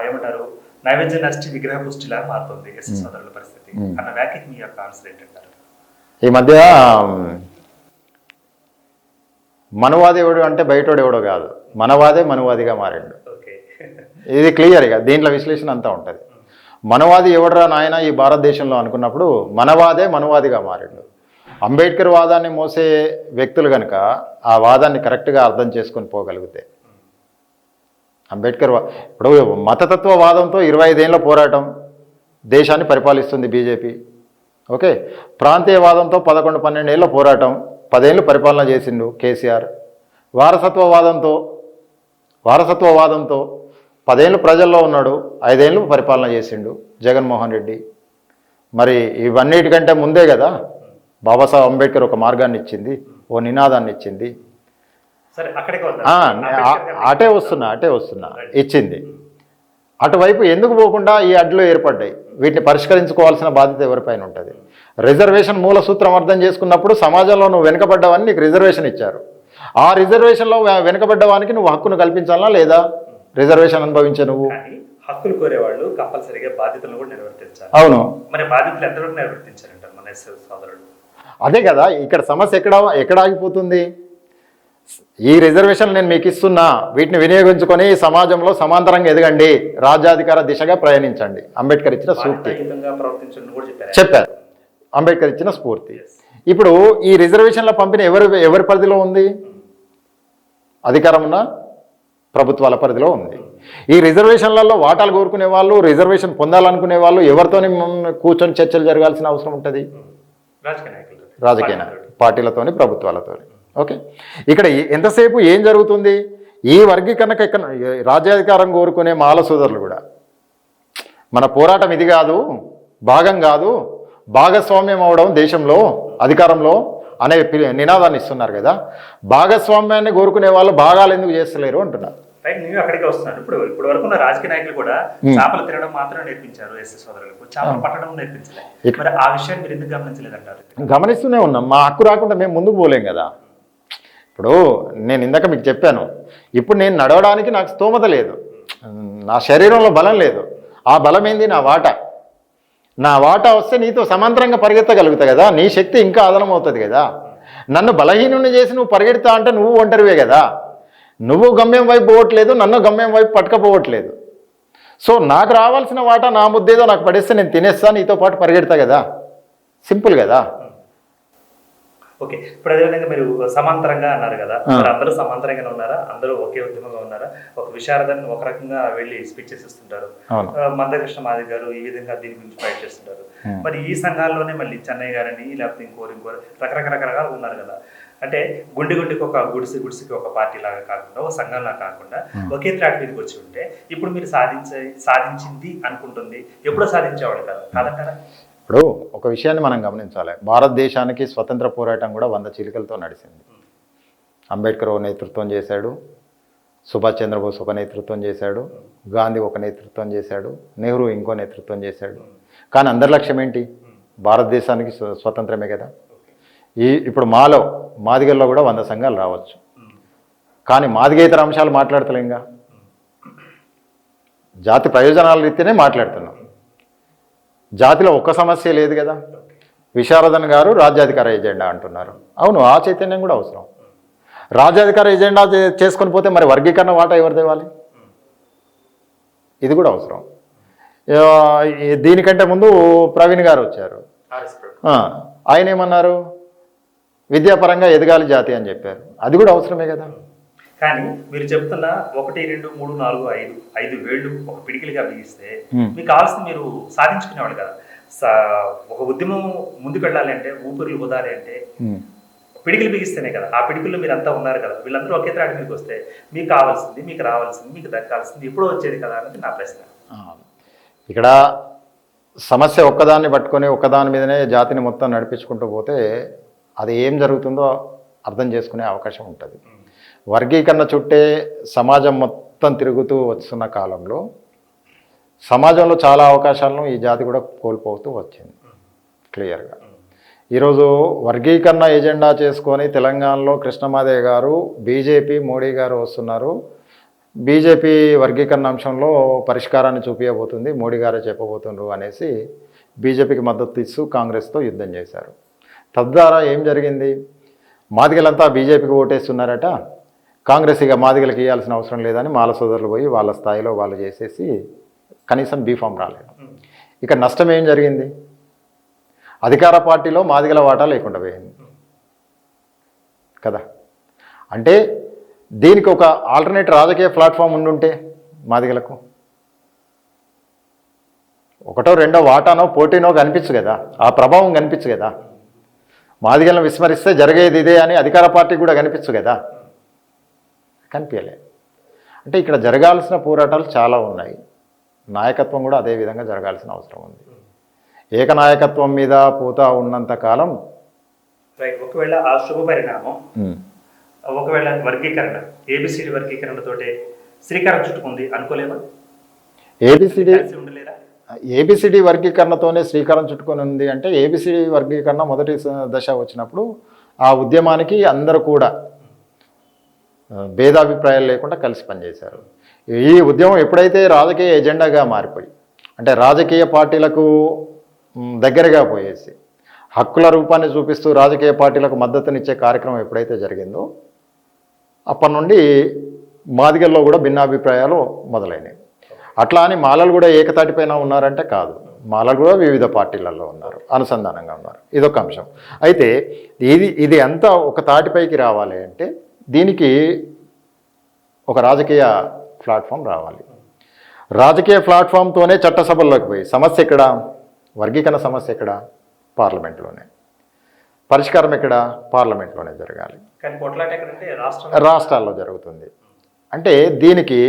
ఏమంటారు నైవేద్య నష్టి విగ్రహ పుష్టిలా మారుతుంది ఎస్సీ సోదరుల పరిస్థితి అన్న వ్యాఖ్యకి మీ యొక్క ఆన్సర్ ఏంటంటారు? ఈ మధ్య మనవాది ఎవడు అంటే బయటోడు ఎవడో కాదు, మనవాదే మనువాదిగా మారిండు. ఇది క్లియర్గా దీంట్లో విశ్లేషణ అంతా ఉంటుంది. మనవాది ఎవడరా నాయన ఈ భారతదేశంలో అనుకున్నప్పుడు మనవాదే మనువాదిగా మారిండు. అంబేద్కర్ వాదాన్ని మోసే వ్యక్తులు కనుక ఆ వాదాన్ని కరెక్ట్గా అర్థం చేసుకొని పోగలిగితే, అంబేద్కర్ ఇప్పుడు మతతత్వవాదంతో 25 ఏళ్ళ పోరాటం దేశాన్ని పరిపాలిస్తుంది బీజేపీ. ఓకే, ప్రాంతీయవాదంతో 11-12 ఏళ్ళ పోరాటం 10 ఏళ్ళు పరిపాలన చేసిండు కేసీఆర్. వారసత్వవాదంతో 10 ఏళ్ళు ప్రజల్లో ఉన్నాడు, 5 ఏళ్ళు పరిపాలన చేసిండు జగన్మోహన్ రెడ్డి. మరి ఇవన్నిటికంటే ముందే కదా బాబాసాహెబ్ అంబేద్కర్ ఒక మార్గాన్ని ఇచ్చింది, ఓ నినాదాన్ని ఇచ్చింది. సరే అక్కడికి అటే వస్తున్నా ఇచ్చింది. అటువైపు ఎందుకు పోకుండా ఈ అడ్లు ఏర్పడ్డాయి? వీటిని పరిష్కరించుకోవాల్సిన బాధ్యత ఎవరిపైన ఉంటుంది? రిజర్వేషన్ మూల సూత్రం అర్థం చేసుకున్నప్పుడు సమాజంలో నువ్వు వెనుకబడ్డవాన్ని నీకు రిజర్వేషన్ ఇచ్చారు. ఆ రిజర్వేషన్లో వెనుకబడ్డవానికి నువ్వు హక్కును కల్పించాలా లేదా? రిజర్వేషన్ అనుభవించే నువ్వు హక్కులు కోరేవాళ్ళు కంపల్సరీగా బాధ్యతలను కూడా నిర్వర్తించాలి. అవును, మరి బాధ్యతలు ఎంతవరకు నిర్వర్తించారంటారు మన సోదరుడు? అదే కదా ఇక్కడ సమస్య ఎక్కడ ఆగిపోతుంది? ఈ రిజర్వేషన్ నేను మీకు ఇస్తున్నా, వీటిని వినియోగించుకొని సమాజంలో సమాంతరంగా ఎదగండి, రాజ్యాధికార దిశగా ప్రయాణించండి. అంబేద్కర్ ఇచ్చిన స్ఫూర్తి చెప్పారు, అంబేద్కర్ ఇచ్చిన స్ఫూర్తి. ఇప్పుడు ఈ రిజర్వేషన్ల పంపిణీ ఎవరి పరిధిలో ఉంది? అధికారం ఉన్న ప్రభుత్వాల పరిధిలో ఉంది. ఈ రిజర్వేషన్లలో వాటాలు కోరుకునే వాళ్ళు, రిజర్వేషన్ పొందాలనుకునే వాళ్ళు ఎవరితోని కూర్చొని చర్చలు జరగాల్సిన అవసరం ఉంటుంది? రాజకీయ పార్టీలతోని, ప్రభుత్వాలతోని. ఓకే, ఇక్కడ ఎంతసేపు ఏం జరుగుతుంది? ఈ వర్గీకరణకు ఎక్కడ రాజ్యాధికారం కోరుకునే మాల సోదరులు కూడా మన పోరాటం ఇది కాదు, భాగం కాదు, భాగస్వామ్యం అవడం దేశంలో అధికారంలో అనే నినాదాన్ని ఇస్తున్నారు కదా. భాగస్వామ్యాన్ని కోరుకునే వాళ్ళు భాగాలు ఎందుకు చేస్తలేరు అంటున్నారు. రైట్, నేను అక్కడికి వస్తున్నాను. ఇప్పుడు వరకు ఉన్న రాజకీయ నాయకులు కూడా చేపలు తినడం మాత్రం నేర్పించారు ఎస్సీ సోదరులకు, చేపలు పట్టడం నేర్పించలేదు. మరి ఆ విషయాన్ని మీరు ఎందుకు గమనించలేదంటారు? గమనిస్తూనే ఉన్నాం. మా హక్కు రాకుండా మేము ముందుకు పోలేం కదా. ఇప్పుడు నేను ఇందాక మీకు చెప్పాను, ఇప్పుడు నేను నడవడానికి నాకు స్తోమత లేదు, నా శరీరంలో బలం లేదు. ఆ బలం ఏంది? నా వాటా వస్తే నీతో సమాంతరంగా పరిగెత్తగలుగుతా కదా, నీ శక్తి ఇంకా అదనం అవుతుంది కదా. నన్ను బలహీనుని చేసి నువ్వు పరిగెడతా అంటే నువ్వు ఒంటరివే కదా. నువ్వు గమ్యం వైపు పోవట్లేదు, నన్ను గమ్యం వైపు పట్టుకపోవట్లేదు. సో నాకు రావాల్సిన వాటా నా ముద్దేదో నాకు పడేస్తే నేను తినేస్తా, నీతో పాటు పరిగెడతా కదా. సింపుల్ కదా. ఓకే, ఇప్పుడు అదేవిధంగా మీరు సమాంతరంగా అన్నారు కదా, మరి అందరూ సమాంతరంగానే ఉన్నారా? అందరూ ఒకే ఉద్యమంగా ఉన్నారా? ఒక విశారదాన్ని ఒక రకంగా వెళ్ళి స్పీచెస్ ఇస్తుంటారు, మందకృష్ణ మాదిగ గారు ఈ విధంగా దీని గురించి ఫైట్ చేస్తుంటారు. మరి ఈ సంఘాల్లోనే మళ్ళీ చెన్నై గారని లేకపోతే ఇంకోరు రకరకాలుగా ఉన్నారు కదా. అంటే గుండెకి ఒక గుడిసికి ఒక పార్టీ లాగా కాకుండా, ఒక సంఘంలా కాకుండా ఒకే త్రాటి మీదకి వచ్చి ఉంటే ఇప్పుడు మీరు సాధించింది అనుకుంటుంది ఎప్పుడో సాధించేవాడు కదా, కాదంటారా? ఇప్పుడు ఒక విషయాన్ని మనం గమనించాలి. భారతదేశానికి స్వతంత్ర పోరాటం కూడా 100 చీలికలతో నడిచింది. అంబేద్కర్ ఒక నేతృత్వం చేశాడు, సుభాష్ చంద్రబోస్ ఒక నేతృత్వం చేశాడు, గాంధీ ఒక నేతృత్వం చేశాడు, నెహ్రూ ఇంకో నేతృత్వం చేశాడు. కానీ అందరి లక్ష్యం ఏంటి? భారతదేశానికి స్వతంత్రమే కదా. ఇప్పుడు మాదిగల్లో కూడా 100 సంఘాలు రావచ్చు, కానీ మాదిగేతర అంశాలు మాట్లాడతలేంగా. జాతి ప్రయోజనాల రీతినే మాట్లాడుతున్నాం. జాతిలో ఒక్క సమస్య లేదు కదా. విశారదన్ గారు రాజ్యాధికార ఎజెండా అంటున్నారు. అవును, ఆ చైతన్యం కూడా అవసరం. రాజ్యాధికార ఎజెండా చేసుకొని పోతే మరి వర్గీకరణ వాటా ఎవరు తేవాలి? ఇది కూడా అవసరం. దీనికంటే ముందు ప్రవీణ్ గారు వచ్చారు. ఆయన ఏమన్నారు? విద్యాపరంగా ఎదగాలి జాతి అని చెప్పారు. అది కూడా అవసరమే కదా. కానీ మీరు చెప్తున్న 1, 2, 3, 4, 5 వేళ్ళు ఒక పిడికిలుగా బిగిస్తే మీకు కావాల్సింది మీరు సాధించుకునేవాళ్ళు కదా. ఒక ఉద్యమం ముందుకు వెళ్ళాలి అంటే, ఊపిరులు వదాలి అంటే పిడికిలు బిగిస్తేనే కదా. ఆ పిడికిల్లో మీరు అంతా ఉన్నారు కదా. వీళ్ళందరూ ఒకే త్రాటి మీదకి వస్తే మీకు కావాల్సింది, మీకు రావాల్సింది, మీకు దక్కాల్సింది ఎప్పుడో వచ్చేది కదా అనేది నా ప్రశ్న. ఇక్కడ సమస్య ఒక్కదాన్ని పట్టుకొని ఒక్కదాని మీదనే జాతిని మొత్తం నడిపించుకుంటూ పోతే అది ఏం జరుగుతుందో అర్థం చేసుకునే అవకాశం ఉంటుంది. వర్గీకరణ చుట్టే సమాజం మొత్తం తిరుగుతూ వస్తున్న కాలంలో సమాజంలో చాలా అవకాశాలను ఈ జాతి కూడా కోల్పోతూ వచ్చింది క్లియర్గా. ఈరోజు వర్గీకరణ ఎజెండా చేసుకొని తెలంగాణలో కృష్ణమాదేవి గారు, బీజేపీ మోడీ గారు వస్తున్నారు. బీజేపీ వర్గీకరణ అంశంలో పరిష్కారాన్ని చూపించబోతుంది, మోడీ గారే చెప్పబోతున్నారు అనేసి బీజేపీకి మద్దతు ఇస్తూ కాంగ్రెస్తో యుద్ధం చేశారు. తద్వారా ఏం జరిగింది? మాదిగలంతా బీజేపీకి ఓటేస్తున్నారట. కాంగ్రెస్ ఇక మాదిగలకు ఇవ్వాల్సిన అవసరం లేదని మాల సోదరులు పోయి వాళ్ళ స్థాయిలో వాళ్ళు చేసేసి కనీసం బీఫామ్ రాలేదు. ఇక నష్టం ఏం జరిగింది? అధికార పార్టీలో మాదిగల వాటా లేకుండా పోయింది కదా. అంటే దీనికి ఒక ఆల్టర్నేట్ రాజకీయ ప్లాట్ఫామ్ ఉండుంటే మాదిగలకు ఒకటో రెండో వాటానో పోటీనో కనిపించు కదా, ఆ ప్రభావం కనిపించు కదా. మాదిగలను విస్మరిస్తే జరిగేది ఇదే అని అధికార పార్టీ కూడా కనిపించు కదా, కనిపించలే. అంటే ఇక్కడ జరగాల్సిన పోరాటాలు చాలా ఉన్నాయి. నాయకత్వం కూడా అదే విధంగా జరగాల్సిన అవసరం ఉంది. ఏకనాయకత్వం మీద పోతా ఉన్నంత కాలం రైట్. ఒకవేళ ఆ శుభ పరిణామం ఒకవేళ వర్గీకరణ ఏబిసిడి వర్గీకరణతోటే శ్రీకారం చుట్టుకుంది అనుకోలేమా? ఉండలేరా? ఏబిసిడి వర్గీకరణతోనే శ్రీకారం చుట్టుకొని ఉంది అంటే ఏబిసిడి వర్గీకరణ మొదటి దశ వచ్చినప్పుడు ఆ ఉద్యమానికి అందరూ కూడా భేదాభిప్రాయాలు లేకుండా కలిసి పనిచేశారు. ఈ ఉద్యమం ఎప్పుడైతే రాజకీయ ఎజెండాగా మారిపోయి అంటే రాజకీయ పార్టీలకు దగ్గరగా పోయేసి హక్కుల రూపాన్ని చూపిస్తూ రాజకీయ పార్టీలకు మద్దతునిచ్చే కార్యక్రమం ఎప్పుడైతే జరిగిందో అప్పటి నుండి మాదిగల్లో కూడా భిన్నాభిప్రాయాలు మొదలైనవి. అట్లా అని మాలలు కూడా ఏకతాటిపైన ఉన్నారంటే కాదు, మాలలు కూడా వివిధ పార్టీలలో ఉన్నారు, అనుసంధానంగా ఉన్నారు. ఇదొక అంశం. అయితే ఇది అంతా ఒక తాటిపైకి రావాలి అంటే దీనికి ఒక రాజకీయ ప్లాట్ఫామ్ రావాలి. రాజకీయ ప్లాట్ఫామ్తోనే చట్టసభల్లోకి పోయి సమస్య ఎక్కడ, వర్గీకరణ సమస్య ఎక్కడ, పార్లమెంట్లోనే. పరిష్కారం ఎక్కడ, పార్లమెంట్లోనే జరగాలి. కానీ కొట్లాట ఎక్కడంటే రాష్ట్రాల్లో జరుగుతుంది. అంటే దీనికి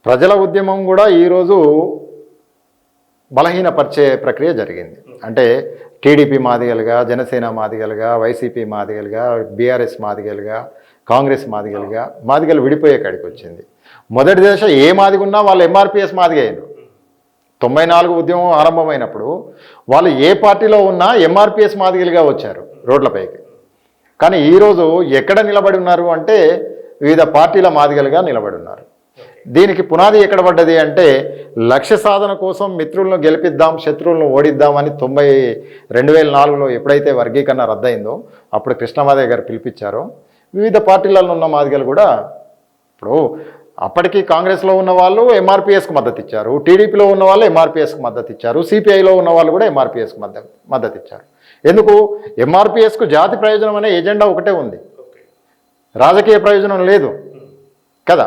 ప్రజల ఉద్యమం కూడా ఈరోజు బలహీనపరిచే ప్రక్రియ జరిగింది. అంటే టీడీపీ మాదిగలుగా, జనసేన మాదిగలుగా, వైసీపీ మాదిగలుగా, బీఆర్ఎస్ మాదిగలుగా, కాంగ్రెస్ మాదిగలుగా మాదిగలు విడిపోయే కాడికి వచ్చింది. మొదటి దశ ఏ మాదిగున్నా వాళ్ళు ఎంఆర్పిఎస్ మాదిగ అయ్యారు. 94 ఉద్యమం ఆరంభమైనప్పుడు వాళ్ళు ఏ పార్టీలో ఉన్నా ఎంఆర్పిఎస్ మాదిగలుగా వచ్చారు రోడ్లపైకి. కానీ ఈరోజు ఎక్కడ నిలబడి ఉన్నారు అంటే వివిధ పార్టీల మాదిగలుగా నిలబడి ఉన్నారు. దీనికి పునాది ఎక్కడ పడ్డది అంటే లక్ష్య సాధన కోసం మిత్రులను గెలిపిద్దాం, శత్రువులను ఓడిద్దామని 2004లో ఎప్పుడైతే వర్గీకరణ రద్దయిందో అప్పుడు కృష్ణమాదేవి గారు పిలిపించారో వివిధ పార్టీలలో ఉన్న మాదిగలు కూడా ఇప్పుడు అప్పటికి కాంగ్రెస్లో ఉన్న వాళ్ళు ఎంఆర్పిఎస్కు మద్దతు ఇచ్చారు, టీడీపీలో ఉన్న వాళ్ళు ఎంఆర్పిఎస్కు మద్దతు ఇచ్చారు, సిపిఐలో ఉన్న వాళ్ళు కూడా ఎంఆర్పిఎస్కు మద్దతు ఇచ్చారు. ఎందుకు? ఎంఆర్పిఎస్కు జాతి ప్రయోజనం అనే ఎజెండా ఒకటే ఉంది, రాజకీయ ప్రయోజనం లేదు కదా.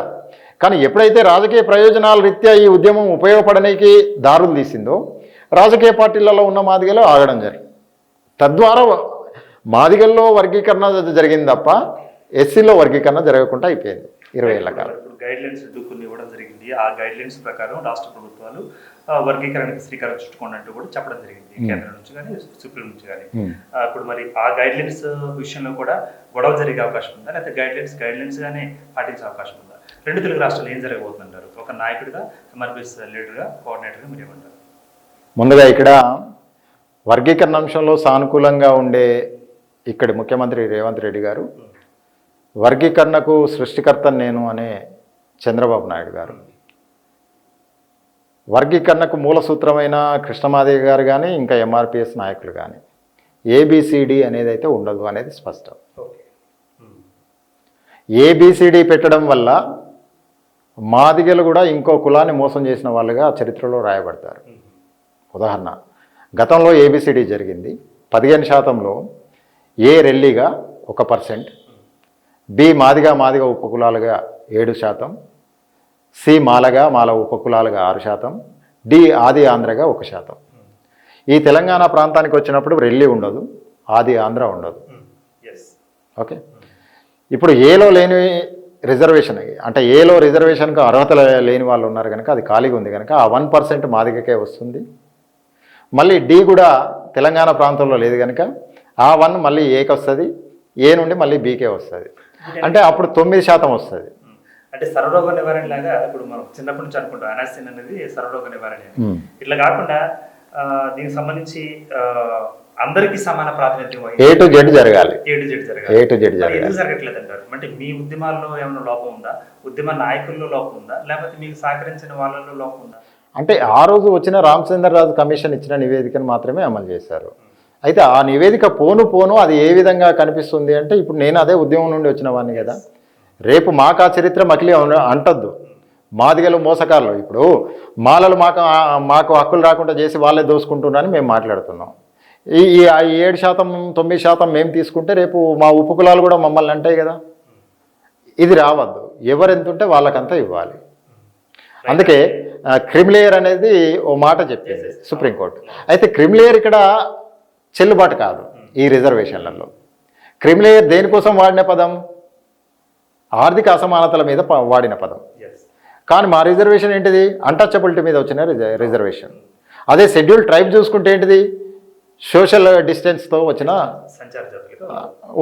కానీ ఎప్పుడైతే రాజకీయ ప్రయోజనాల రీత్యా ఈ ఉద్యమం ఉపయోగపడడానికి దారులు తీసిందో రాజకీయ పార్టీలలో ఉన్న మాదిగలు ఆగడం జరిగింది. తద్వారా మాదిగల్లో వర్గీకరణ జరిగింది తప్ప ఎస్సీలో వర్గీకరణ జరగకుండా అయిపోయింది 20 ఏళ్ల కాలం. గైడ్ లైన్స్ కొన్ని ఇవ్వడం జరిగింది. ఆ గైడ్ లైన్స్ ప్రకారం రాష్ట్ర ప్రభుత్వాలు వర్గీకరణకు శ్రీకారం చుట్టుకోండి అంటూ కూడా చెప్పడం జరిగింది, కేంద్రం నుంచి కానీ సుప్రీం నుంచి కానీ. ఇప్పుడు మరి ఆ గైడ్ లైన్స్ విషయంలో కూడా గొడవ జరిగే అవకాశం ఉందా, లేకపోతే గైడ్ లైన్స్ గానే పాటించే అవకాశం ఉందా? రెండు తెలుగు రాష్ట్రాలు ఏం జరగబోతుంటారు? ఒక నాయకుడిగా, ఎంఆర్పిఎస్ లీడర్గా, కోఆర్డినేటర్గా మీరు ఏమంటారు? ముందుగా ఇక్కడ వర్గీకరణ అంశంలో సానుకూలంగా ఉండే ఇక్కడి ముఖ్యమంత్రి రేవంత్ రెడ్డి గారు, వర్గీకరణకు సృష్టికర్త నేను అనే చంద్రబాబు నాయుడు గారు, వర్గీకరణకు మూల సూత్రమైన కృష్ణమాదేవి గారు కానీ ఇంకా ఎంఆర్పిఎస్ నాయకులు కానీ ఏబిసిడి అనేది అయితే ఉండదు అనేది స్పష్టం. ఏబిసిడి పెట్టడం వల్ల మాదిగలు కూడా ఇంకో కులాన్ని మోసం చేసిన వాళ్ళుగా చరిత్రలో రాయబడతారు. ఉదాహరణ, గతంలో ఏబిసిడి జరిగింది. 15%లో ఏ రెల్లిగా 1%, బి మాదిగ ఉపకులాలుగా 7%, సి మాల ఉపకులాలుగా 6%, డి ఆది ఆంధ్రగా 1%. ఈ తెలంగాణ ప్రాంతానికి వచ్చినప్పుడు రెల్లి ఉండదు, ఆది ఆంధ్ర ఉండదు. ఓకే, ఇప్పుడు ఏలో లేని రిజర్వేషన్ అంటే ఏలో రిజర్వేషన్కు అర్హత లేని వాళ్ళు ఉన్నారు కనుక అది ఖాళీగా ఉంది కనుక ఆ 1% మాదిగకే వస్తుంది. మళ్ళీ డి కూడా తెలంగాణ ప్రాంతంలో లేదు కనుక ఆ 1 మళ్ళీ ఏకి వస్తుంది, ఏ నుండి మళ్ళీ బీకే వస్తుంది. అంటే అప్పుడు 9% వస్తుంది. అంటే సర్వరోగ నివారణ లాగా ఇప్పుడు మనం చిన్నప్పటి నుంచి అనుకుంటాం అనాసిన్ అనేది సర్వరోగ నివారణ. ఇట్లా కాకుండా దీనికి సంబంధించి అందరికీ సమాన ప్రాతినిధ్యం ఏ టు జెడ్ జరగాలి. ఎందుకు జరగట్లేదు అంటారు? అంటే మీ ఉద్యమాల్లో ఏమైనా లోపం ఉందా, ఉద్యమ నాయకుల్లో లోపం ఉందా, లేకపోతే మీకు సహకరించిన వాళ్ళలో లోపం ఉందా? అంటే ఆ రోజు వచ్చిన రామచంద్రరాజు కమిషన్ ఇచ్చిన నివేదికను మాత్రమే అమలు చేశారు. అయితే ఆ నివేదిక పోను అది ఏ విధంగా కనిపిస్తుంది అంటే ఇప్పుడు నేను అదే ఉద్యమం నుండి వచ్చిన వాడిని కదా, రేపు మాకు ఆ చరిత్ర మకిలి అంటద్దు. మాదిగలు మోసకారులు, ఇప్పుడు మాలలు మాకు హక్కులు రాకుండా చేసి వాళ్ళే దోసుకుంటున్నారని మేము మాట్లాడుతున్నాం. ఈ 7%, 9% మేము తీసుకుంటే రేపు మా ఉపకులాలు కూడా మమ్మల్ని అంటాయి కదా. ఇది రావద్దు, ఎవరెంత ఉంటే వాళ్ళకంతా ఇవ్వాలి. అందుకే క్రిమిలేయర్ అనేది ఓ మాట చెప్పింది సుప్రీంకోర్టు. అయితే క్రిమిలేయర్ ఇక్కడ చెల్లుబాటు కాదు ఈ రిజర్వేషన్లలో. క్రిమిలేయర్ దేనికోసం వాడిన పదం? ఆర్థిక అసమానతల మీద వాడిన పదం. కానీ మా రిజర్వేషన్ ఏంటిది అన్టచబిలిటీ మీద వచ్చిన రిజర్వేషన్. అదే షెడ్యూల్ ట్రైబ్ చూసుకుంటే ఏంటిది సోషల్ డిస్టెన్స్తో వచ్చిన సంచార జాతులకు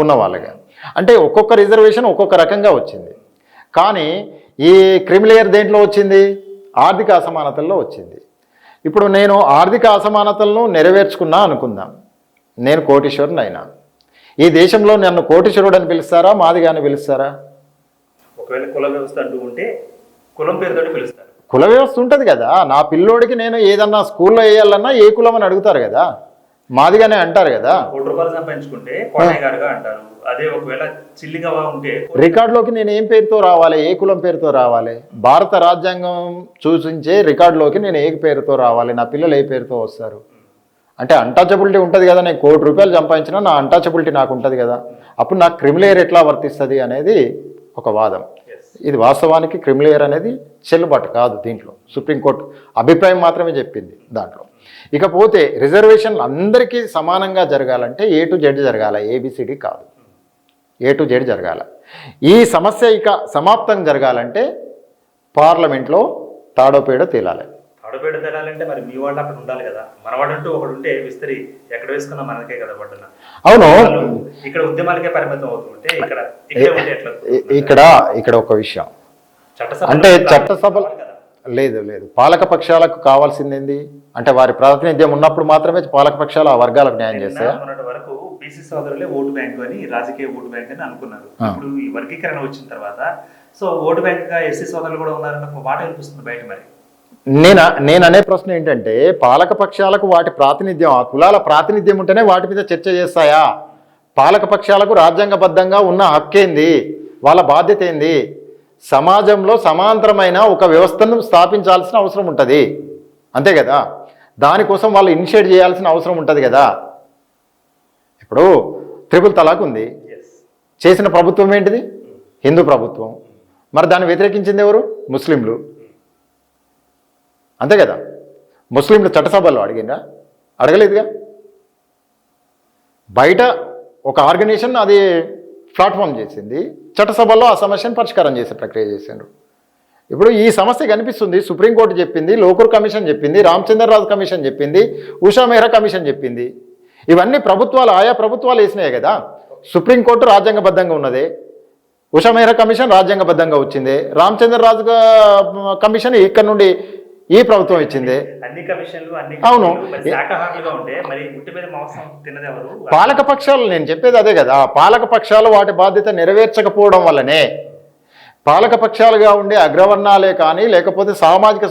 ఉన్న వాళ్ళగా. అంటే ఒక్కొక్క రిజర్వేషన్ ఒక్కొక్క రకంగా వచ్చింది. కానీ ఈ క్రిమిలేయర్ దేంట్లో వచ్చింది ఆర్థిక అసమానతల్లో వచ్చింది. ఇప్పుడు నేను ఆర్థిక అసమానతలను నెరవేర్చుకున్నా అనుకుందాం, నేను కోటీశ్వరుని అయినా, ఈ దేశంలో నన్ను కోటీశ్వరుడు అని పిలుస్తారా మాదిగా అని పిలుస్తారా? ఒకవేళ కుల వ్యవస్థ అంటూ ఉంటే కులం పేరుతో పిలుస్తారు. కుల వ్యవస్థ ఉంటుంది కదా. నా పిల్లోడికి నేను ఏదన్నా స్కూల్లో వేయాలన్నా ఏ కులం అని అడుగుతారు కదా, మాదిగానే అంటారు కదా. ₹1 సంపాదించుకుంటే కోటయ్యగారుగా అంటారు. అదే ఒకవేళ చిల్లిగా ఉంటే రికార్డులోకి నేను ఏం పేరుతో రావాలి, ఏ కులం పేరుతో రావాలి? భారత రాజ్యాంగం సూచించే రికార్డులోకి నేను ఏ పేరుతో రావాలి, నా పిల్లలు ఏ పేరుతో వస్తారు? అంటే అన్టచబిలిటీ ఉంటుంది కదా. నేను ₹1 సంపాదించినా నా అన్టచబిలిటీ నాకు ఉంటుంది కదా. అప్పుడు నాకు క్రిమిలేయర్ ఎట్లా వర్తిస్తుంది అనేది ఒక వాదం. ఇది వాస్తవానికి క్రిమిలేయర్ అనేది చెల్లుబాటు కాదు. దీంట్లో సుప్రీంకోర్టు అభిప్రాయం మాత్రమే చెప్పింది దాంట్లో. ఇకపోతే రిజర్వేషన్లు అందరికీ సమానంగా జరగాలంటే A to Z జరగాల, ABCD కాదు, A to Z జరగాల. ఈ సమస్య ఇక సమాప్తం జరగాలంటే పార్లమెంట్లో తాడోపేడో తేలాలి. తాడోపేడో తేలాలంటే మరి మీ వాళ్ళు అక్కడ ఉండాలి కదా. మనవాడంటూ ఒకడు ఉంటే విస్తరి ఎక్కడ వేసుకున్నా మనకే కదా పడ్డన. అవును, ఇక్కడ ఉద్యమాలకే పరిమితం అవుతుంటే ఇక్కడ ఒక విషయం అంటే చట్టసభ లేదు పాలక పక్షాలకు కావాల్సింది అంటే వారి ప్రాతినిధ్యం ఉన్నప్పుడు మాత్రమే పాలక పక్షాలు ఆ వర్గాలకు న్యాయం చేస్తాయి. మొన్నటి వరకు బీసీ సోదరులే ఓటు బ్యాంకు అని, రాజకీయ ఓటు బ్యాంక్ అని అనుకున్నారు. ఇప్పుడు ఈ వర్గీకరణ వచ్చిన తర్వాత సో ఓటు బ్యాంక్ గా ఎస్సీ సోదరులు కూడా ఉన్నారన్న ఒక మాట వినిపిస్తుంది బయట. మరి నేను అనే ప్రశ్న ఏంటంటే పాలక పక్షాలకు వాటి ప్రాతినిధ్యం, ఆ కులాల ప్రాతినిధ్యం ఉంటేనే వాటి మీద చర్చ చేస్తాయా? పాలక పక్షాలకు రాజ్యాంగబద్ధంగా ఉన్న హక్కేంది, వాళ్ళ బాధ్యత ఏంది? సమాజంలో సమాంతరమైన ఒక వ్యవస్థను స్థాపించాల్సిన అవసరం ఉంటుంది, అంతే కదా. దానికోసం వాళ్ళు ఇనిషియేట్ చేయాల్సిన అవసరం ఉంటుంది కదా. ఇప్పుడు ట్రిపుల్ తలాక్ ఉంది, చేసిన ప్రభుత్వం ఏంటిది? హిందూ ప్రభుత్వం. మరి దాన్ని వ్యతిరేకించింది ఎవరు? ముస్లింలు, అంతే కదా. ముస్లింలు చట్టసభల్లో అడిగిందా? అడగలేదుగా. బయట ఒక ఆర్గనైజేషన్ అది ప్లాట్ఫామ్ చేసింది, చట్టసభల్లో ఆ సమస్యను పరిష్కారం చేసే ప్రక్రియ చేసిండ్రు. ఇప్పుడు ఈ సమస్య కనిపిస్తుంది. సుప్రీంకోర్టు చెప్పింది, లోకూర్ కమిషన్ చెప్పింది, రామచంద్రరాజు కమిషన్ చెప్పింది, ఉషా మెహ్రా కమిషన్ చెప్పింది. ఇవన్నీ ప్రభుత్వాలు, ఆయా ప్రభుత్వాలు వేసినాయి కదా. సుప్రీంకోర్టు రాజ్యాంగబద్ధంగా ఉన్నదే, ఉషా మెహ్రా కమిషన్ రాజ్యాంగబద్ధంగా వచ్చింది, రామచంద్రరాజు కమిషన్ ఇక్కడ నుండి ఈ ప్రభుత్వం ఇచ్చింది. అవును, పాలక పక్షాలు, నేను చెప్పేది అదే కదా. పాలక పక్షాలు వాటి బాధ్యత నెరవేర్చకపోవడం వల్లనే, పాలక పక్షాలుగా ఉండే అగ్రవర్ణాలే కానీ, లేకపోతే సామాజిక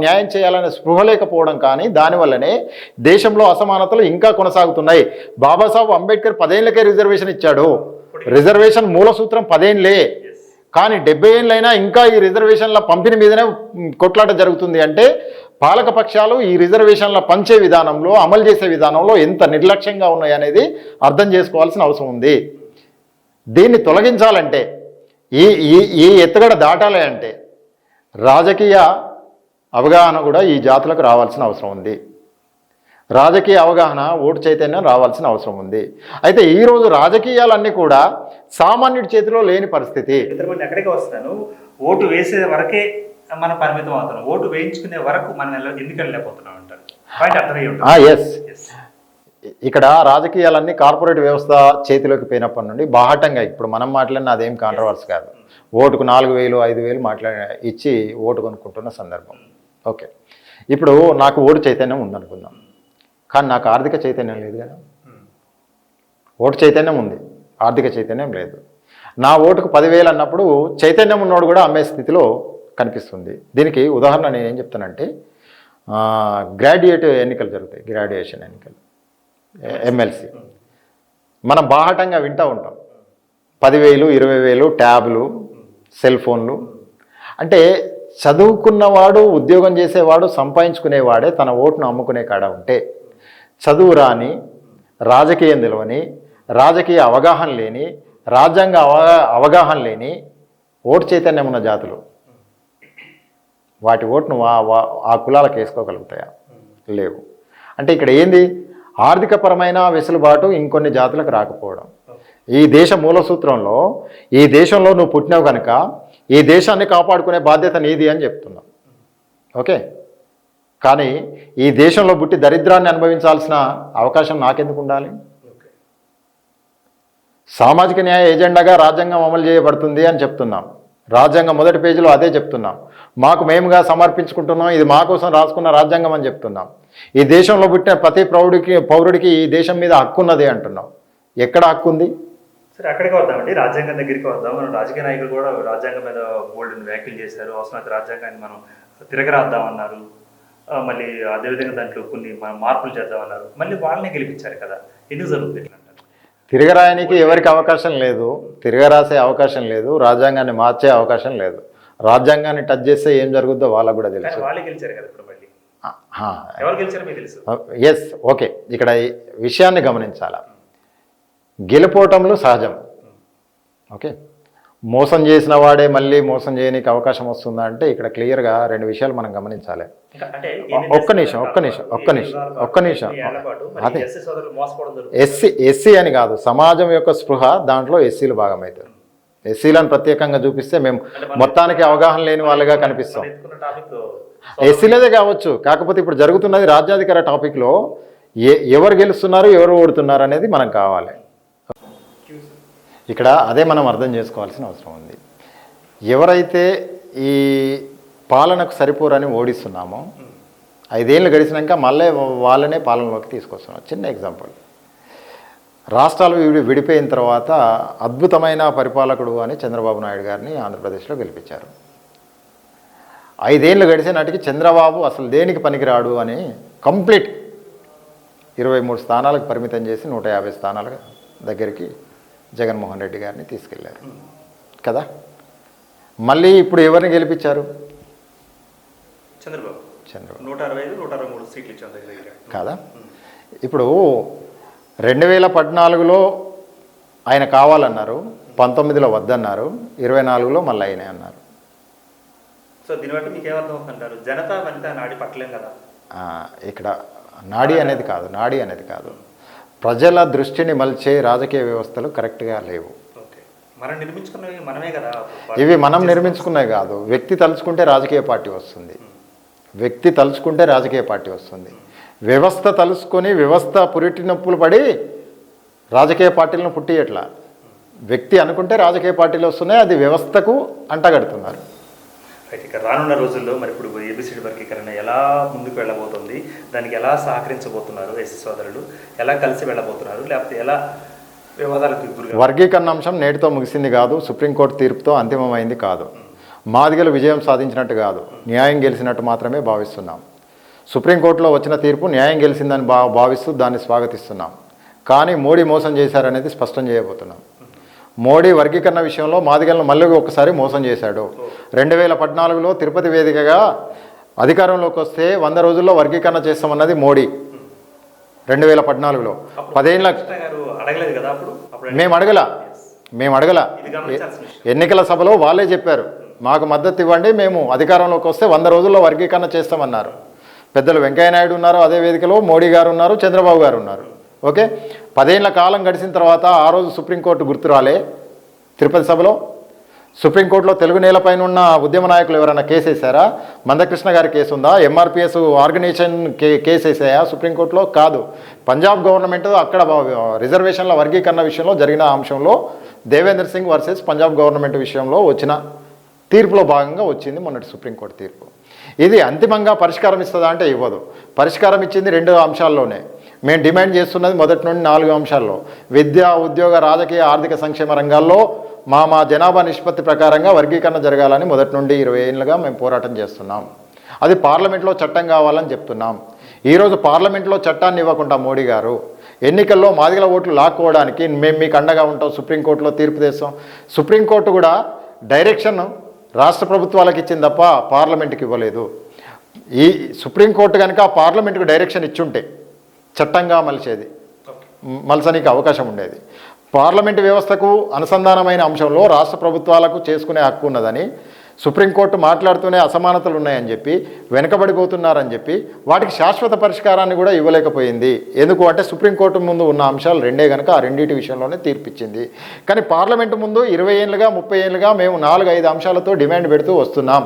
న్యాయం చేయాలనే స్పృహ లేకపోవడం కానీ, దానివల్లనే దేశంలో అసమానతలు ఇంకా కొనసాగుతున్నాయి. బాబాసాహెబ్ అంబేద్కర్ 10 ఏళ్లకే రిజర్వేషన్ ఇచ్చాడు. రిజర్వేషన్ మూల సూత్రం 10 ఏళ్లే, కానీ 70 ఏళ్ళైనా ఇంకా ఈ రిజర్వేషన్ల పంపిణీ మీదనే కొట్లాట జరుగుతుంది. అంటే పాలక పక్షాలు ఈ రిజర్వేషన్ల పంచే విధానంలో, అమలు చేసే విధానంలో ఎంత నిర్లక్ష్యంగా ఉన్నాయనేది అర్థం చేసుకోవాల్సిన అవసరం ఉంది. దీన్ని తొలగించాలంటే, ఈ ఈ ఈ ఎత్తుగడ దాటాలి అంటే రాజకీయ అవగాహన కూడా ఈ జాతులకు రావాల్సిన అవసరం ఉంది. రాజకీయ అవగాహన, ఓటు చైతన్యం రావాల్సిన అవసరం ఉంది. అయితే ఈరోజు రాజకీయాలన్నీ కూడా సామాన్యుడి చేతిలో లేని పరిస్థితి. ఎక్కడికి వస్తాను, ఓటు వేసే వరకే మనం పరిమితం అవుతున్నాం, ఓటు వేయించుకునే వరకు మనం ఎందుకు వెళ్ళలేకపోతున్నాం అంటారు. ఎస్, ఇక్కడ రాజకీయాలన్నీ కార్పొరేట్ వ్యవస్థ చేతిలోకి పోయినప్పటి నుండి బాహటంగా, ఇప్పుడు మనం మాట్లాడిన అదేం కాంట్రవర్సీ కాదు. ఓటుకు 4,000 5,000 ఇచ్చి ఓటు కొనుక్కుంటున్న సందర్భం. ఓకే, ఇప్పుడు నాకు ఓటు చైతన్యం ఉందనుకుందాం, కానీ నాకు ఆర్థిక చైతన్యం లేదు కదా. ఓటు చైతన్యం ఉంది, ఆర్థిక చైతన్యం లేదు. నా ఓటుకు 10,000 అన్నప్పుడు చైతన్యం ఉన్నోడు కూడా అమ్మే స్థితిలో కనిపిస్తుంది. దీనికి ఉదాహరణ నేను ఏం చెప్తానంటే, గ్రాడ్యుయేట్ ఎన్నికలు జరుగుతాయి, గ్రాడ్యుయేషన్ ఎన్నికలు, ఎమ్మెల్సీ. మనం బాహటంగా వింటూ ఉంటాం 10,000 20,000 ట్యాబ్లు, సెల్ ఫోన్లు. అంటే చదువుకున్నవాడు, ఉద్యోగం చేసేవాడు, సంపాదించుకునేవాడే తన ఓటును అమ్ముకునే కాడ ఉంటే, చదువు రాని, రాజకీయం తెలియని, రాజకీయ అవగాహన లేని, రాజ్యాంగ అవగాహన లేని, ఓటు చైతన్యం ఉన్న జాతులు వాటి ఓటును ఆ కులాలకు వేసుకోగలుగుతాయా? లేవు. అంటే ఇక్కడ ఏంది, ఆర్థికపరమైన వెసులుబాటు ఇంకొన్ని జాతులకు రాకపోవడం. ఈ దేశ మూల సూత్రంలో, ఈ దేశంలో నువ్వు పుట్టినావు కనుక ఈ దేశాన్ని కాపాడుకునే బాధ్యత నీది అని చెప్తున్నాం. ఓకే, కానీ ఈ దేశంలో పుట్టి దరిద్రాన్ని అనుభవించాల్సిన అవకాశం నాకెందుకు ఉండాలి? సామాజిక న్యాయ ఎజెండాగా రాజ్యాంగం అమలు చేయబడుతుంది అని చెప్తున్నాం. రాజ్యాంగం మొదటి పేజీలో అదే చెప్తున్నాం. మాకు మేముగా సమర్పించుకుంటున్నాం, ఇది మా కోసం రాసుకున్న రాజ్యాంగం అని చెప్తున్నాం. ఈ దేశంలో పుట్టిన ప్రతి పౌరుడికి ఈ దేశం మీద హక్కు ఉన్నదే అంటున్నాం. ఎక్కడ హక్కు ఉంది? సరే, అక్కడికి వద్దామండి, రాజ్యాంగం దగ్గరికి వద్దాం. మనం రాజకీయ నాయకులు కూడా రాజ్యాంగం మీద బోల్డ్ వ్యాఖ్యలు చేశారు. అవసరమైతే రాజ్యాంగాన్ని మనం తిరగరాద్దామన్నారు. మళ్ళీ అదేవిధంగా దాంట్లో కొన్ని మనం మార్పులు చేద్దామన్నారు. మళ్ళీ వాళ్ళనే గెలిపించారు కదా, ఎందుకు జరుగుతుంది ఇట్లా అంటారు? తిరగరాయనికి ఎవరికి అవకాశం లేదు, తిరగరాసే అవకాశం లేదు, రాజ్యాంగాన్ని మార్చే అవకాశం లేదు. రాజ్యాంగాన్ని టచ్ చేస్తే ఏం జరుగుద్దో వాళ్ళకు కూడా తెలుసు. వాళ్ళే గెలిచారు కదా ఇప్పుడు మళ్ళీ. ఎవరు గెలిచారో మీకు తెలుసు. Yes, okay. ఇక్కడ ఈ విషయాన్ని గమనించాల. గెలుపోవటంలో సహజం. ఓకే, మోసం చేసిన వాడే మళ్ళీ మోసం చేయడానికి అవకాశం వస్తుందా అంటే ఇక్కడ క్లియర్గా రెండు విషయాలు మనం గమనించాలి. ఒక్క నిమిషం. అదే ఎస్సీ అని కాదు, సమాజం యొక్క స్పృహ దాంట్లో ఎస్సీలు భాగమవుతారు. ఎస్సీలను ప్రత్యేకంగా చూపిస్తే మేము మొత్తానికి అవగాహన లేని వాళ్ళుగా కనిపిస్తాం. ఎస్సీలదే కావచ్చు, కాకపోతే ఇప్పుడు జరుగుతున్నది రాజ్యాధికార టాపిక్లో ఎవరు గెలుస్తున్నారు ఎవరు ఓడుతున్నారు అనేది మనకు కావాలి. ఇక్కడ అదే మనం అర్థం చేసుకోవాల్సిన అవసరం ఉంది. ఎవరైతే ఈ పాలనకు సరిపోరని ఓడిస్తున్నామో 5 ఏళ్ళు గడిచినాక మళ్ళీ వాళ్ళనే పాలనలోకి తీసుకొస్తున్నాం. చిన్న ఎగ్జాంపుల్, రాష్ట్రాలు విడిపోయిన తర్వాత అద్భుతమైన పరిపాలకుడు అని చంద్రబాబు నాయుడు గారిని ఆంధ్రప్రదేశ్లో గెలిపించారు. 5 ఏళ్ళు గడిచే నాటికి చంద్రబాబు అసలు దేనికి పనికిరాడు అని కంప్లీట్ 23 స్థానాలకు పరిమితం చేసి 150 స్థానాల దగ్గరికి జగన్మోహన్ రెడ్డి గారిని తీసుకెళ్లారు కదా. మళ్ళీ ఇప్పుడు ఎవరిని గెలిపించారు? చంద్రబాబు 165-163 సీట్లు ఇచ్చారు కదా. ఇప్పుడు 2014లో ఆయన కావాలన్నారు, 19లో వద్దన్నారు, 24లో మళ్ళీ అయినా అన్నారు. సో దీన్ని బట్టి మీకు ఏమర్థం అవుతుంటారు? జనతా వనిత నాడి పట్టలేం కదా. ఇక్కడ నాడి అనేది కాదు, ప్రజల దృష్టిని మలిచే రాజకీయ వ్యవస్థలు కరెక్ట్గా లేవు. మనం నిర్మించుకున్నవి మనమే కదా. ఇవి మనం నిర్మించుకున్నవి కాదు. వ్యక్తి తలుచుకుంటే రాజకీయ పార్టీ వస్తుంది. వ్యవస్థ తలుసుకొని వ్యవస్థ పురిటి నొప్పులు పడి రాజకీయ పార్టీలను పుట్టియట్లా. వ్యక్తి అనుకుంటే రాజకీయ పార్టీలు వస్తున్నాయి, అది వ్యవస్థకు అంటగడుతున్నారు. ఇక రానున్న రోజుల్లో మరి ఇప్పుడు ఏబిసిడి వర్గీకరణ ఎలా ముందుకు వెళ్ళబోతుంది, దానికి ఎలా సహకరించబోతున్నారు ఎస్సీ సోదరులు, ఎలా కలిసి వెళ్ళబోతున్నారు, లేకపోతే ఎలా వివాదాలకు గురి? వర్గీకరణ అంశం నేటితో ముగిసింది కాదు, సుప్రీంకోర్టు తీర్పుతో అంతిమమైంది కాదు, మాదిగలు విజయం సాధించినట్టు కాదు, న్యాయం గెలిచినట్టు మాత్రమే భావిస్తున్నాం. సుప్రీంకోర్టులో వచ్చిన తీర్పు న్యాయం గెలిచిందని భావిస్తూ దాన్ని స్వాగతిస్తున్నాం. కానీ మోడీ మోసం చేశారనేది స్పష్టం చేయబోతున్నాం. మోడీ వర్గీకరణ విషయంలో మాదిగలను మళ్ళీ ఒకసారి మోసం చేశాడు. 2014లో తిరుపతి వేదికగా అధికారంలోకి వస్తే 100 రోజుల్లో వర్గీకరణ చేస్తామన్నది మోడీ. 2014లో 10 ఏళ్ళ మేము అడగల ఎన్నికల సభలో వాళ్ళే చెప్పారు, మాకు మద్దతు ఇవ్వండి, మేము అధికారంలోకి వస్తే 100 రోజుల్లో వర్గీకరణ చేస్తామన్నారు. పెద్దలు వెంకయ్యనాయుడు ఉన్నారు, అదే వేదికలో మోడీ గారు ఉన్నారు, చంద్రబాబు గారు ఉన్నారు. ఓకే, 10 ఏళ్ల కాలం గడిచిన తర్వాత ఆ రోజు సుప్రీంకోర్టు గుర్తు రాలే. తిరుపతి సభలో సుప్రీంకోర్టులో తెలుగు నేలపైన ఉన్న ఉద్యమ నాయకులు ఎవరైనా కేసు వేసారా? మందకృష్ణ గారి కేసు ఉందా? ఎంఆర్పిఎస్ ఆర్గనైజేషన్ కేసు వేసాయా సుప్రీంకోర్టులో? కాదు. పంజాబ్ గవర్నమెంట్ అక్కడ రిజర్వేషన్ల వర్గీకరణ విషయంలో జరిగిన అంశంలో దేవేంద్ర సింగ్ వర్సెస్ పంజాబ్ గవర్నమెంట్ విషయంలో వచ్చిన తీర్పులో భాగంగా వచ్చింది మొన్నటి సుప్రీంకోర్టు తీర్పు. ఇది అంతిమంగా పరిష్కారం ఇస్తుందా అంటే ఇవ్వదు. పరిష్కారం ఇచ్చింది 2 అంశాల్లోనే. మేము డిమాండ్ చేస్తున్నది మొదటి నుండి 4 అంశాల్లో. విద్య, ఉద్యోగ, రాజకీయ, ఆర్థిక సంక్షేమ రంగాల్లో మా జనాభా నిష్పత్తి ప్రకారంగా వర్గీకరణ జరగాలని మొదటి నుండి 20 ఏళ్ళుగా మేము పోరాటం చేస్తున్నాం. అది పార్లమెంట్లో చట్టం కావాలని చెప్తున్నాం. ఈరోజు పార్లమెంట్లో చట్టాన్ని ఇవ్వకుండా మోడీ గారు ఎన్నికల్లో మాదిగల ఓట్లు లాక్కోవడానికి మేము మీకు అండగా ఉంటాం, సుప్రీంకోర్టులో తీర్పు తెస్తాం. సుప్రీంకోర్టు కూడా డైరెక్షన్ రాష్ట్ర ప్రభుత్వాలకు ఇచ్చింది తప్ప పార్లమెంట్కి ఇవ్వలేదు. ఈ సుప్రీంకోర్టు కనుక పార్లమెంట్కు డైరెక్షన్ ఇచ్చుంటే చట్టంగా మలసనికి అవకాశం ఉండేది. పార్లమెంటు వ్యవస్థకు అనుసంధానమైన అంశంలో రాష్ట్ర ప్రభుత్వాలకు చేసుకునే హక్కు ఉన్నదని సుప్రీంకోర్టు మాట్లాడుతూనే అసమానతలు ఉన్నాయని చెప్పి వెనుకబడిపోతున్నారని చెప్పి వాటికి శాశ్వత పరిష్కారాన్ని కూడా ఇవ్వలేకపోయింది. ఎందుకు అంటే సుప్రీంకోర్టు ముందు ఉన్న అంశాలు రెండే కనుక ఆ రెండింటి విషయంలోనే తీర్పిచ్చింది. కానీ పార్లమెంటు ముందు 20 ఏళ్ళుగా 30 ఏళ్ళుగా మేము 4-5 అంశాలతో డిమాండ్ పెడుతూ వస్తున్నాం.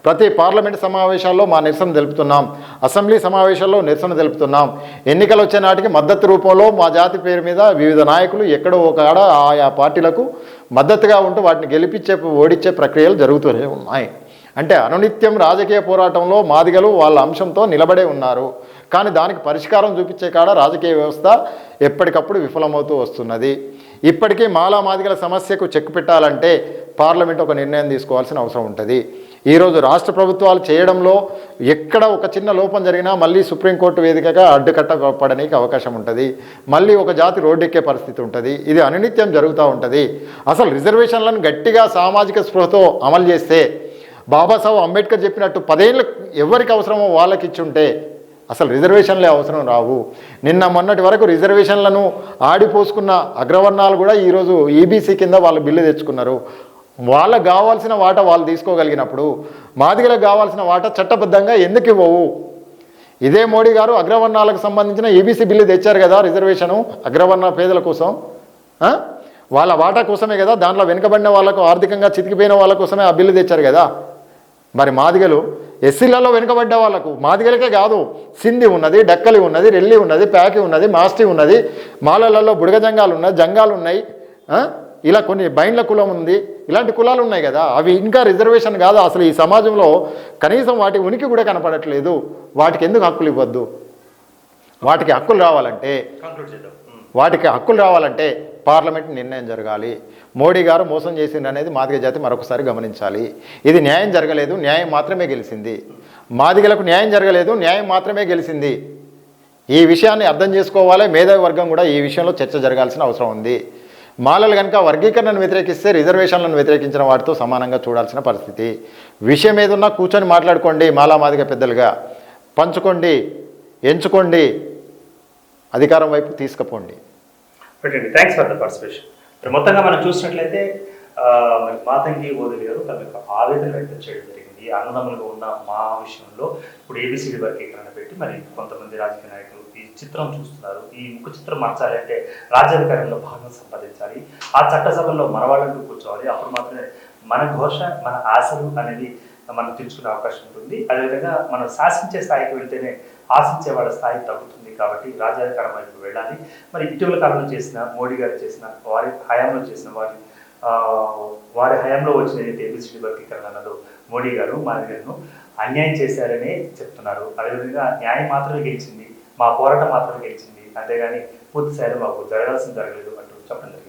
ప్రతి పార్లమెంటు సమావేశాల్లో మా నిరసన తెలుపుతున్నాం, అసెంబ్లీ సమావేశాల్లో నిరసన తెలుపుతున్నాం. ఎన్నికలు వచ్చే నాటికి మద్దతు రూపంలో మా జాతి పేరు మీద వివిధ నాయకులు ఎక్కడో ఒక ఆడ ఆయా పార్టీలకు మద్దతుగా ఉంటూ వాటిని గెలిపించే ఓడించే ప్రక్రియలు జరుగుతూనే ఉన్నాయి. అంటే అనునిత్యం రాజకీయ పోరాటంలో మాదిగలు వాళ్ళ అంశంతో నిలబడే ఉన్నారు. కానీ దానికి పరిష్కారం చూపించే కాడ రాజకీయ వ్యవస్థ ఎప్పటికప్పుడు విఫలమవుతూ వస్తున్నది. ఇప్పటికీ మాలా మాదిగల సమస్యకు చెక్ పెట్టాలంటే పార్లమెంట్ ఒక నిర్ణయం తీసుకోవాల్సిన అవసరం ఉంటుంది. ఈరోజు రాష్ట్ర ప్రభుత్వాలు చేయడంలో ఎక్కడ ఒక చిన్న లోపం జరిగినా మళ్ళీ సుప్రీంకోర్టు వేదికగా అడ్డుకట్టపడడానికి అవకాశం ఉంటుంది. మళ్ళీ ఒక జాతి రోడ్డెక్కే పరిస్థితి ఉంటుంది. ఇది అనునిత్యం జరుగుతూ ఉంటుంది. అసలు రిజర్వేషన్లను గట్టిగా సామాజిక స్పృహతో అమలు చేస్తే బాబాసాహెబ్ అంబేద్కర్ చెప్పినట్టు 10 ఏళ్ళు ఎవరికి అవసరమో వాళ్ళకి ఇచ్చుంటే అసలు రిజర్వేషన్లే అవసరం రావు. నిన్న మొన్నటి వరకు రిజర్వేషన్లను ఆడిపోసుకున్న అగ్రవర్ణాలు కూడా ఈరోజు ఈబీసీ కింద వాళ్ళు బిల్లు తెచ్చుకున్నారు. వాళ్ళకు కావాల్సిన వాటా వాళ్ళు తీసుకోగలిగినప్పుడు మాదిగలకు కావాల్సిన వాటా చట్టబద్ధంగా ఎందుకు ఇవ్వవు? ఇదే మోడీ గారు అగ్రవర్ణాలకు సంబంధించిన ఈబీసీ బిల్లు తెచ్చారు కదా, రిజర్వేషను అగ్రవర్ణ పేదల కోసం, వాళ్ళ వాటా కోసమే కదా, దాంట్లో వెనుకబడిన వాళ్ళకు ఆర్థికంగా చితికిపోయిన వాళ్ళ కోసమే ఆ బిల్లు తెచ్చారు కదా. మరి మాదిగలు ఎస్సీలలో వెనుకబడ్డ వాళ్ళకు, మాదిగలకే కాదు, సింధి ఉన్నది, డక్కలి ఉన్నది, రెల్లి ఉన్నది, ప్యాకి ఉన్నది, మాస్టి ఉన్నది, మాలలలో బుడగ జంగాలు ఉన్నాయి, జంగాలు ఉన్నాయి, ఇలా కొన్ని బైండ్ల కులం ఉంది, ఇలాంటి కులాలు ఉన్నాయి కదా. అవి ఇంకా రిజర్వేషన్ కాదు. అసలు ఈ సమాజంలో కనీసం వాటి ఉనికి కూడా కనపడట్లేదు. వాటికి ఎందుకు హక్కులు ఇవ్వద్దు? వాటికి హక్కులు రావాలంటే పార్లమెంట్ నిర్ణయం జరగాలి. మోడీ గారు మోసం చేసింది అనేది మాదిగ జాతి మరొకసారి గమనించాలి. ఇది న్యాయం జరగలేదు, న్యాయం మాత్రమే గెలిచింది. మాదిగలకు న్యాయం జరగలేదు, న్యాయం మాత్రమే గెలిచింది. ఈ విషయాన్ని అర్థం చేసుకోవాలి. మేధావి వర్గం కూడా ఈ విషయంలో చర్చ జరగాల్సిన అవసరం ఉంది. మాలలు కనుక వర్గీకరణను వ్యతిరేకిస్తే రిజర్వేషన్లను వ్యతిరేకించిన వాటితో సమానంగా చూడాల్సిన పరిస్థితి. విషయం ఏదున్నా కూర్చొని మాట్లాడుకోండి. మాలా మాదిగ పెద్దలుగా పంచుకోండి, ఎంచుకోండి, అధికారం వైపు తీసుకుపోండి. Thanks for the participation. మొత్తంగా మనం చూసినట్లయితే మాతంగి ఓదెలి గారు తమ యొక్క ఆవేదన వ్యక్తం చేయడం జరిగింది. అన్నదమ్ములుగా ఉన్న మా విషయంలో ఇప్పుడు ఏబిసిడి వర్గీకరణ పెట్టి మరి కొంతమంది రాజకీయ నాయకులు ఈ చిత్రం చూస్తున్నారు. ఈ ముఖ చిత్రం మార్చాలి అంటే రాజ్యాధికారంలో భాగం సంపాదించాలి, ఆ చట్టసభల్లో మన వాళ్ళంటూ కూర్చోవాలి. అప్పుడు మాత్రమే మన ఘోష, మన ఆశలు అనేది మనం తీర్చుకునే అవకాశం ఉంటుంది. అదేవిధంగా మనం శాసించే స్థాయికి వెళ్తేనే ఆశించే వాళ్ళ స్థాయి తగ్గుతుంది. కాబట్టి రాజ్యాధికారం వైపు వెళ్ళాలి. మరి ఇటీవల కాలంలో చేసిన మోడీ గారు చేసిన వారి హయాంలో చేసిన వారి హయాంలో వచ్చిన ఏబిసిడి వర్గీకరణ అన్నదో మోడీ గారు మాదిగలను అన్యాయం చేశారనే చెప్తున్నారు. అదేవిధంగా న్యాయం మాత్రమే గెలిచింది, మా పోరాటం మాత్రమే గెలిచింది, అంతేగాని పూర్తి స్థాయిలో మాకు జరగాల్సింది జరగలేదు అంటూ చెప్పడం జరిగింది.